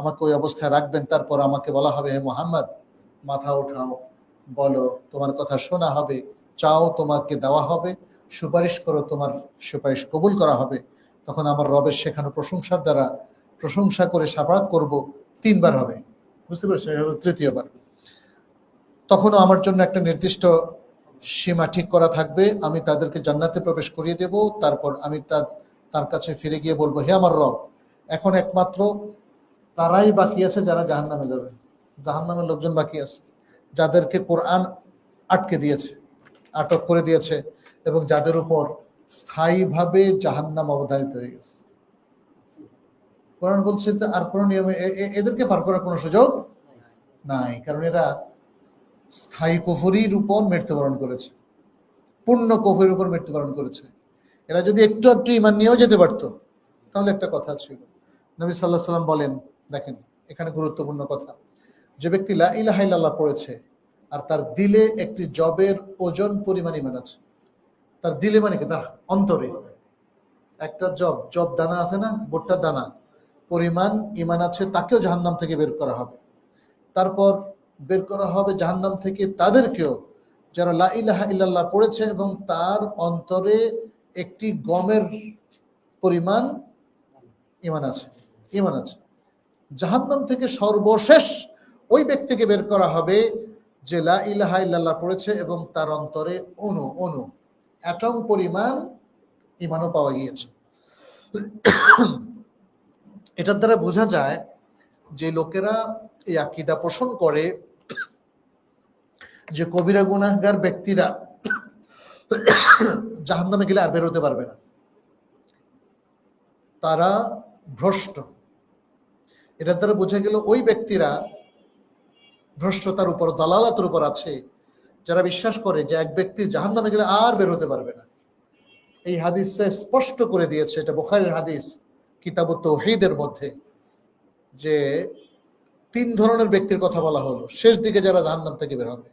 আমাকে ওই অবস্থায় রাখবেন। তারপর আমাকে বলা হবে, হে মুহাম্মদ, মাথা উঠাও, বলো, তোমার কথা শোনা হবে, চাও তোমাকে দেওয়া হবে, সুপারিশ করো, তোমার সুপারিশ কবুল করা হবে। তখন আমার রবের শেখানো প্রশংসার দ্বারা প্রশংসা করে সাফাত করব, 3বার হবে, বুঝতে পারছো, তৃতীয়বার। তখনও আমার জন্য একটা নির্দিষ্ট সীমা ঠিক করা থাকবে, আমি তাদেরকে জান্নাতে প্রবেশ করিয়ে দেব। তারপর আমি তার কাছে ফিরে গিয়ে বলবো, হে আমার রব, এখন একমাত্র তারাই বাকি আছে যারা জাহান্নামে যাবে। জাহান্নামের লোকজন বাকি আছে, যাদেরকে কোরআন আটকে দিয়েছে, আটক করে দিয়েছে, এবং যাদের উপর স্থায়ীভাবে জাহান্নাম অবধারিত হয়ে গেছে। কোরআন বলছে আর কোন নিয়মে এদেরকে পার করার কোনো সুযোগ নাই, কারণ এরা স্থায়ী কুফরির উপর মৃত্যুবরণ করেছে, পূর্ণ কুফরির উপর মৃত্যুবরণ করেছে। এরা যদি একটু একটু ঈমান নিয়েও যেতে পারতো তাহলে একটা কথা ছিল। নবী সাল্লাল্লাহু আলাইহি সাল্লাম বলেন, দেখেন এখানে গুরুত্বপূর্ণ কথা, যে ব্যক্তি লা ইলাহা ইল্লাল্লাহ পড়েছে আর তার দিলে একটি জবের ওজন পরিমাণ ঈমান আছে, তার দিলে মানে কি, তার অন্তরে একটা জব দানা আছে না, ভুট্টার দানা পরিমাণ ঈমান আছে, তাকেও জাহান্নাম থেকে বের করা হবে। তারপর বের করা হবে জাহান্নাম থেকে তাদেরকেও যারা লা ইলাহা ইল্লাল্লাহ পড়েছে এবং তার অন্তরে একটি গমের পরিমাণ ঈমান আছে। জাহান্নাম থেকে সর্বশেষ ওই ব্যক্তিকে বের করা হবে যে লা ইলাহা ইল্লাল্লাহ পড়েছে এবং তার অন্তরে অণু অ্যাটম পরিমাণ ঈমানও পাওয়া গিয়েছে। এটার দ্বারা বোঝা যায় যে লোকেরা এই আকীদা পোষণ করে যে কবিরা গুনাহগার ব্যক্তিরা জাহান্নামে গেলে আর বের হতে পারবে না, তারা ভ্রষ্ট। এটার দ্বারা বোঝা গেল ওই ব্যক্তিরা ভ্রষ্টতার উপর, দালালাতের উপর আছে, যারা বিশ্বাস করে যে এক ব্যক্তি জাহান্নামে গেলে আর বের হতে পারবে না। এই হাদিসে স্পষ্ট করে দিয়েছে, এটা বুখারীর হাদিস কিতাবুত তাওহীদের মধ্যে, যে 3 ধরনের ব্যক্তির কথা বলা হলো শেষ দিকে যারা জাহান্নাম থেকে বের হবে।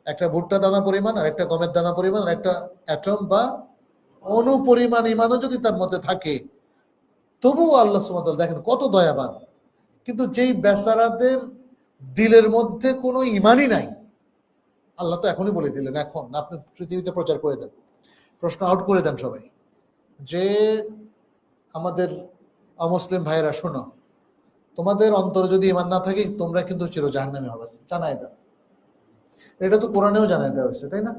একটা ভুট্টা দানা পরিমাণ, আর একটা গমের দানা পরিমাণ, আর একটা অ্যাটম বা অণু পরিমাণ ঈমানও যদি তার মধ্যে থাকে, তবুও আল্লাহ সুবহানাহু ওয়া তাআলা দেখেন কত দয়াবান। কিন্তু যেই বেচারাদের দিলের মধ্যে কোনো ঈমানই নাই, আল্লাহ তো এখনই বলে দিলেন, এখন আপনি পৃথিবীতে প্রচার করে দেন, প্রশ্ন আউট করে দেন সবাই, যে আমাদের অমুসলিম ভাইয়েরা শোনো, তোমাদের অন্তরে যদি ঈমান না থাকে তোমরা কিন্তু চির জাহান্নামী হবে, জানাই দাও। এটা তো কোরআনেও জানাই দেওয়া হয়েছে, তাই না?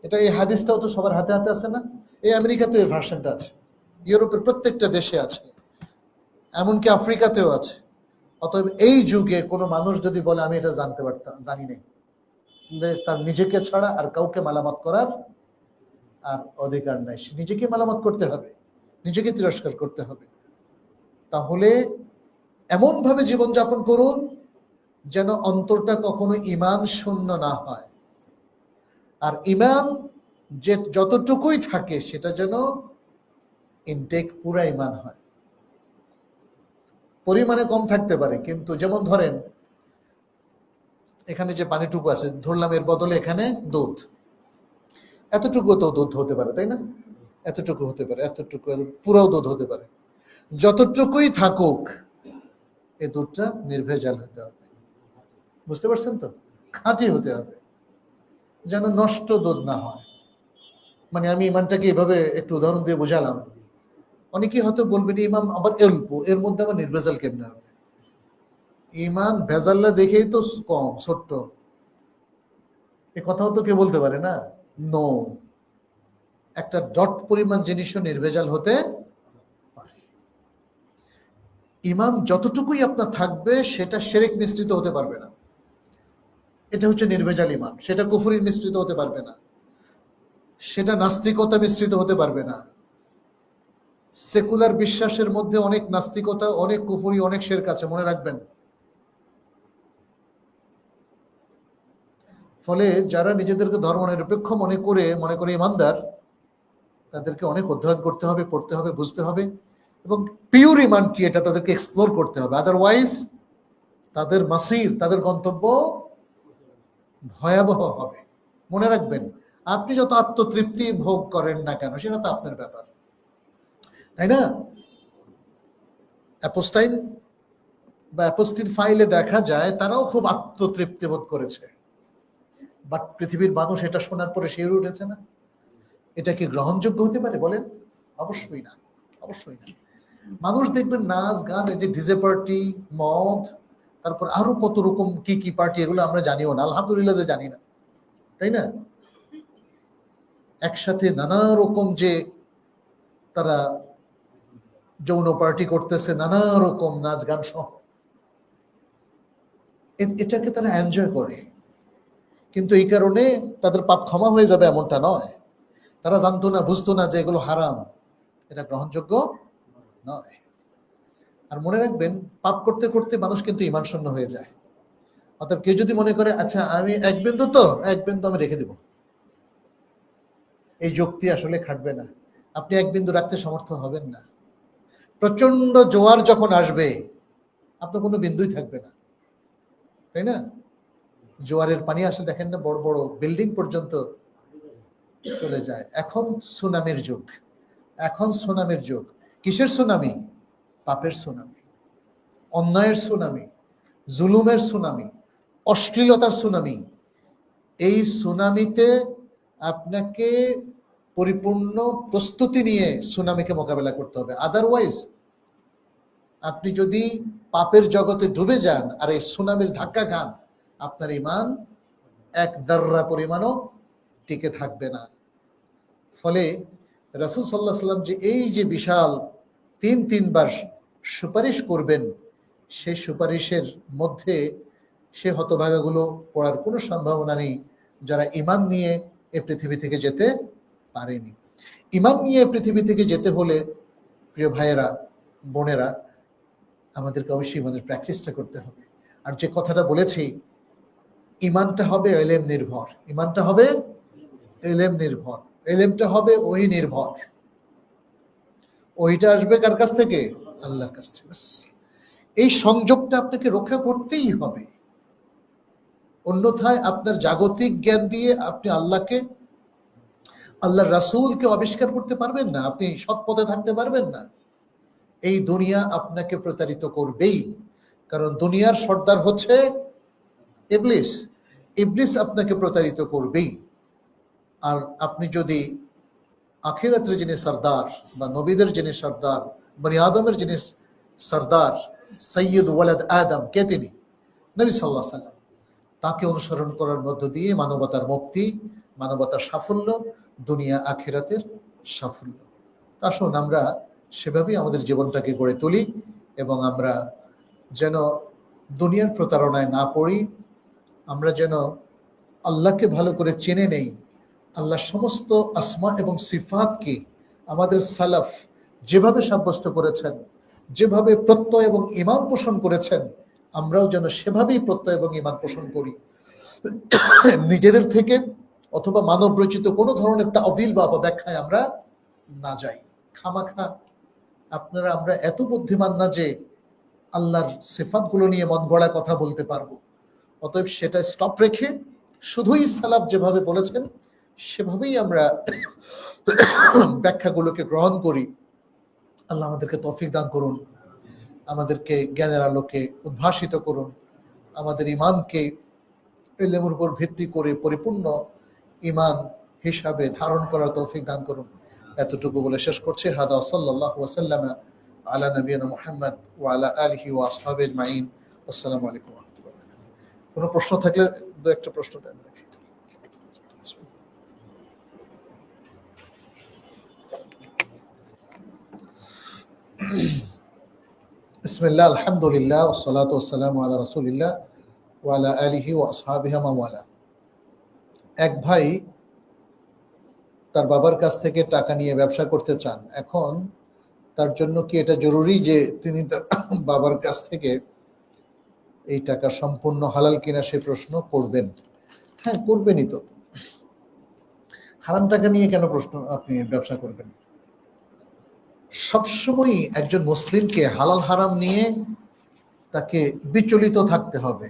এটা এই হাদিসটাও তো সবার হাতে হাতে আছে না? এই আমেরিকাতেও এই ভার্সনটা আছে, ইউরোপের প্রত্যেকটা দেশে আছে, এমনকি আফ্রিকাতেও আছে। অতএব এই যুগে কোনো মানুষ যদি বলে আমি এটা জানতে পারতাম, জানি নাই, তার নিজেকে ছাড়া আর কাউকে মালামাত করার আর অধিকার নাই। নিজেকে মালামাত করতে হবে, নিজেকে তিরস্কার করতে হবে। তাহলে এমন ভাবে জীবনযাপন করুন যেন অন্তরটা কখনো ঈমান শূন্য না হয়, আর ঈমান যে যতটুকুই থাকে সেটা যেন ইনটেক পুরা ঈমান হয়। পরিমাণে কম থাকতে পারে, কিন্তু যেমন ধরেন এখানে যে পানিটুকু আছে, ধরলাম এর বদলে এখানে দুধ, এতটুকু তো দুধ হতে পারে, তাই না? এতটুকু হতে পারে, এতটুকু পুরো দুধ হতে পারে। যতটুকুই থাকুক এই দুধটা নির্ভেজাল হতে হবে, বুঝতে পারছেন তো? খাঁটি হতে হবে, যেন নষ্ট দুধ না হয়। মানে আমি ইমানটাকে এভাবে একটু উদাহরণ দিয়ে বোঝালাম। অনেকেই হয়তো বলবেন ইমাম আবার অল্প, এর মধ্যে আবার নির্ভেজাল কেমনে হবে? ইমান ভেজাল্লা দেখেই তো কম, ছোট্ট, এ কথাও তো কেউ বলতে পারে না। নো, একটা ডট পরিমাণ জিনিসও নির্ভেজাল হতে পারে। ইমান যতটুকুই আপনার থাকবে সেটা শিরক মিশ্রিত হতে পারবে না, এটা হচ্ছে নির্ভেজাল ইমান। সেটা কুফরি মিশ্রিত হতে পারবে না, সেটা নাস্তিকতা মিশ্রিত হতে পারবে না। সেকুলার বিশ্বাসের মধ্যে অনেক নাস্তিকতা, অনেক কুফরি, অনেক শিরক আছে, মনে রাখবেন। ফলে যারা নিজেদেরকে ধর্মনিরপেক্ষ মনে করে ইমানদার, তাদেরকে অনেক অধ্যয়ন করতে হবে, পড়তে হবে, বুঝতে হবে, এবং পিওর ইমান কি এটা তাদেরকে এক্সপ্লোর করতে হবে। আদারওয়াইজ তাদের মাসির, তাদের গন্তব্য ভয়াবহ হবে। মনে রাখবেন, আপনি যত আত্মতৃপ্তি ভোগ করেন না কেন, সেটা তো আপনার ব্যাপার, তাই না? অ্যাপোস্টাইন বা অ্যাপোস্টিন ফাইলে দেখা যায় তারাও খুব আত্মতৃপ্তি বোধ করেছে, বাট পৃথিবীর মানুষ এটা শোনার পরে শিউরে উঠেছে না। এটা কি গ্রহণযোগ্য হতে পারে বলেন? অবশ্যই না, অবশ্যই না। মানুষ দেখবেন নাচ গান, এই যে ডিজে পার্টি, মদ, তারপর আরো কত রকম কি কি পার্টি, এগুলো আমরা জানিও না, আলহামদুলিল্লাহ যে জানি না, তাই না? একসাথে নানা রকম যে তারা যৌন পার্টি করতেছে, নানা রকম নাচ গান সহ, এটাকে তারা এনজয় করে। কিন্তু এই কারণে তাদের পাপ ক্ষমা হয়ে যাবে এমনটা নয়। তারা জানতো না, বুঝতো না যে এগুলো হারাম, এটা গ্রহণযোগ্য নয়। আর মনে রাখবেন, পাপ করতে করতে মানুষ কিন্তু ঈমান শূন্য হয়ে যায়। অর্থাৎ কেউ যদি মনে করে আচ্ছা আমি এক বিন্দু আমি রেখে দেব, এই যুক্তি আসলে খাটবে না। আপনি এক বিন্দু রাখতে সমর্থ হবেন না। প্রচন্ড জোয়ার যখন আসবে, আপনার কোনো বিন্দুই থাকবে না, তাই না? জোয়ারের পানি আসে, দেখেন না, বড় বড় বিল্ডিং পর্যন্ত চলে যায়। এখন সুনামির যুগ, এখন সুনামির যুগ। কিসের সুনামি? পাপের সুনামি, অন্যায়ের সুনামি, জুলুমের সুনামি, অশ্লীলতার সুনামি। এই সুনামিতে আপনাকে পরিপূর্ণ প্রস্তুতি নিয়ে সুনামিকে মোকাবেলা করতে হবে। আদারওয়াইজ আপনি যদি পাপের জগতে ডুবে যান আর এই সুনামির ধাক্কা খান, আপনার ঈমান এক দাররা পরিমাণও টিকে থাকবে না। ফলে রাসূল সাল্লাল্লাহু আলাইহি সাল্লাম যে এই যে বিশাল তিনবার সুপারিশ করবেন, সেই সুপারিশের মধ্যে সে হতভাগাগুলো পড়ার কোনো সম্ভাবনা নেই যারা ঈমান নিয়ে এ পৃথিবী থেকে যেতে পারেনি। ঈমান নিয়ে পৃথিবী থেকে যেতে হলে প্রিয় ভাইয়েরা, বোনেরা, আমাদেরকে অবশ্যই আমাদের প্র্যাকটিসটা করতে হবে। আর যে কথাটা বলেছি, ঈমানটা হবে ইলম নির্ভর, ঈমানটা হবে ইলম নির্ভর, ইলমটা হবে ওহী নির্ভর। ওইটা আসবে কার কাছ থেকে? আল্লাহর কাছ থেকে। এই সংযোগটা আপনাকে রক্ষা করতেই হবে, অন্যথায় আপনার জাগতিক জ্ঞান দিয়ে আপনি আল্লাহকে, আল্লাহর রাসূলকে আবিষ্কার করতে পারবেন না, আপনি সৎ পথে থাকতে পারবেন না। এই দুনিয়া আপনাকে প্রতারিত করবেই, কারণ দুনিয়ার সর্দার হচ্ছে ইবলিস। ইবলিস আপনাকে প্রতারিত করবেই। আর আপনি যদি আখিরাতের যিনি সর্দার, বা নবীদের যিনি সর্দার, বনি আদমের যিনি সর্দার, সৈয়দ ওয়ালাদ আদম, কে তিনি? নবী সাল্লাল্লাহু আলাইহি সাল্লাম। তাকে অনুসরণ করার মধ্য দিয়ে মানবতার মুক্তি, মানবতার সাফল্য, দুনিয়া আখিরাতের সাফল্য। আসুন আমরা সেভাবেই আমাদের জীবনটাকে গড়ে তুলি, এবং আমরা যেন দুনিয়ার প্রতারণায় না পড়ি। আমরা যেন আল্লাহকে ভালো করে চেনে নেই, আল্লাহর সমস্ত আসমা এবং সিফাতকে আমাদের সালাফ যেভাবে সাব্যস্ত করেছেন, যেভাবে প্রত্যয় এবং ঈমান পোষণ করেছেন, আমরাও যেন সেভাবেই প্রত্যয় এবং ঈমান পোষণ করি। নিজেদের থেকে অথবা মানব রচিত কোনো ধরনের তাওয়িল বা অপব্যাখ্যায় আমরা না যাই। খামাখা আমরা এত বুদ্ধিমান না যে আল্লাহর সিফাতগুলো নিয়ে মন গড়া কথা বলতে পারবো। অতএব সেটা স্টপ রেখে শুধুই সালাফ যেভাবে বলেছেন সেভাবেই আমরা ব্যাখ্যাগুলোকে গ্রহণ করি। আল্লাহ আমাদেরকে তৌফিক দান করুন, আমাদেরকে জ্ঞানের আলোকে উদ্ভাসিত করুন, আমাদের ঈমানকে ইলমের উপর ভিত্তি করে পরিপূর্ণ ঈমান হিসাবে ধারণ করার তৌফিক দান করুন। এতটুকু বলে শেষ করছি। হাদা সাল্লাল্লাহু ওয়াসাল্লাম আলা নবিয়িনা মুহাম্মদ ওয়া আলা আলিহি ওয়া আসহাবিহি আজমাইন। আসসালামু আলাইকুম ওয়া রাহমাতুল্লাহ। কোনো প্রশ্ন থাকলে দু একটা প্রশ্ন দেন। বিসমিল্লাহ, আলহামদুলিল্লাহ, ওয়াসসালাতু ওয়াসসালামু আলা রাসূলিল্লাহ ওয়া আলা আলিহি ওয়া আসহাবিহি ওয়া মাওয়ালা। এক ভাই তার বাবার কাছ থেকে টাকা নিয়ে ব্যবসা করতে চান, এখন তার জন্য কি এটা জরুরি যে তিনি তার বাবার কাছ থেকে এই টাকা সম্পূর্ণ হালাল কিনা সে প্রশ্ন করবেন? হ্যাঁ, করবেনই তো। হারাম টাকা নিয়ে কেন প্রশ্ন আপনি ব্যবসা করবেন? সবসময় একজন মুসলিমকে হালাল হারাম নিয়ে তাকে বিচলিত থাকতে হবে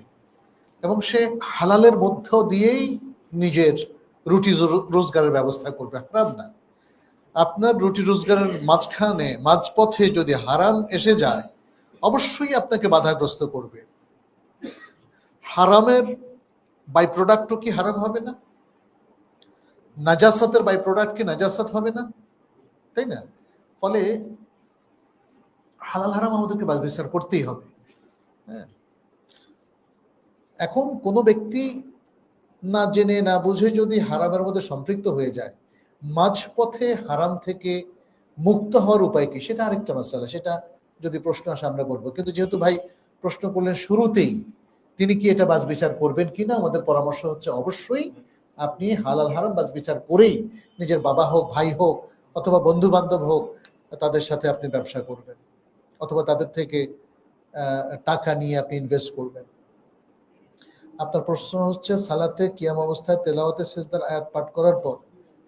এবং সে হালালের মধ্য দিয়েই নিজের রুটি রোজগারের ব্যবস্থা করবে, হারাম না। আপনার রুটি রোজগারের মাঝখানে মাঝপথে যদি হারাম এসে যায়, অবশ্যই আপনাকে বাধাগ্রস্ত করবে। হারামের বাই প্রোডাক্টও কি হারাম হবে না? নাজাসাতের বাই প্রোডাক্ট কি নাজাসাত হবে না? তাই না? ফলে হালাল হারাম আমাদেরকে বাছ বিচার করতেই হবে। হ্যাঁ, এখন কোনো ব্যক্তি না জেনে না বুঝে যদি হারামের মধ্যে সম্পৃক্ত হয়ে যায়, মাঝপথে হারাম থেকে মুক্ত হওয়ার উপায় কি, সেটা আরেকটা মাসালা। সেটা যদি প্রশ্ন আসে আমরা বলবো, কিন্তু যেহেতু ভাই প্রশ্ন করলেন শুরুতেই, তিনি কি এটা বাছ বিচার করবেন কিনা, আমাদের পরামর্শ হচ্ছে অবশ্যই আপনি হালাল হারাম বাছ বিচার করেই নিজের বাবা হোক, ভাই হোক, অথবা বন্ধু বান্ধব হোক, তাদের সাথে আপনি ব্যবসা করবেন, অথবা তাদের থেকে টাকা নিয়ে আপনি ইনভেস্ট করবেন। আপনার প্রশ্ন হচ্ছে সালাতে কিয়াম অবস্থায় তেলাওয়াতে সিজদার আয়াত পাঠ করার পর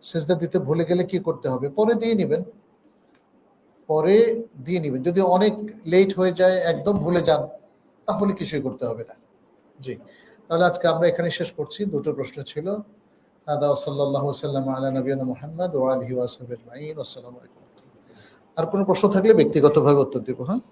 সিজদা দিতে ভুলে গেলে কি করতে হবে? পরে দিয়ে নেবেন, পরে দিয়ে নেবেন। যদি অনেক লেট হয়ে যায়, একদম ভুলে যান, তাহলে কিছুই করতে হবে না। জি, তাহলে আজকে আমরা এখানে শেষ করছি। দুটো প্রশ্ন ছিল। হাদা সাল্লাল্লাহু সাল্লাম আলা নবিয়িনা মুহাম্মদ ওয়া আলিহি ওয়া সাহবিহি আজমাইন। আসসালামু আলাইকুম। আর কোনো প্রশ্ন থাকলে ব্যক্তিগতভাবে উত্তর দেব। হ্যাঁ।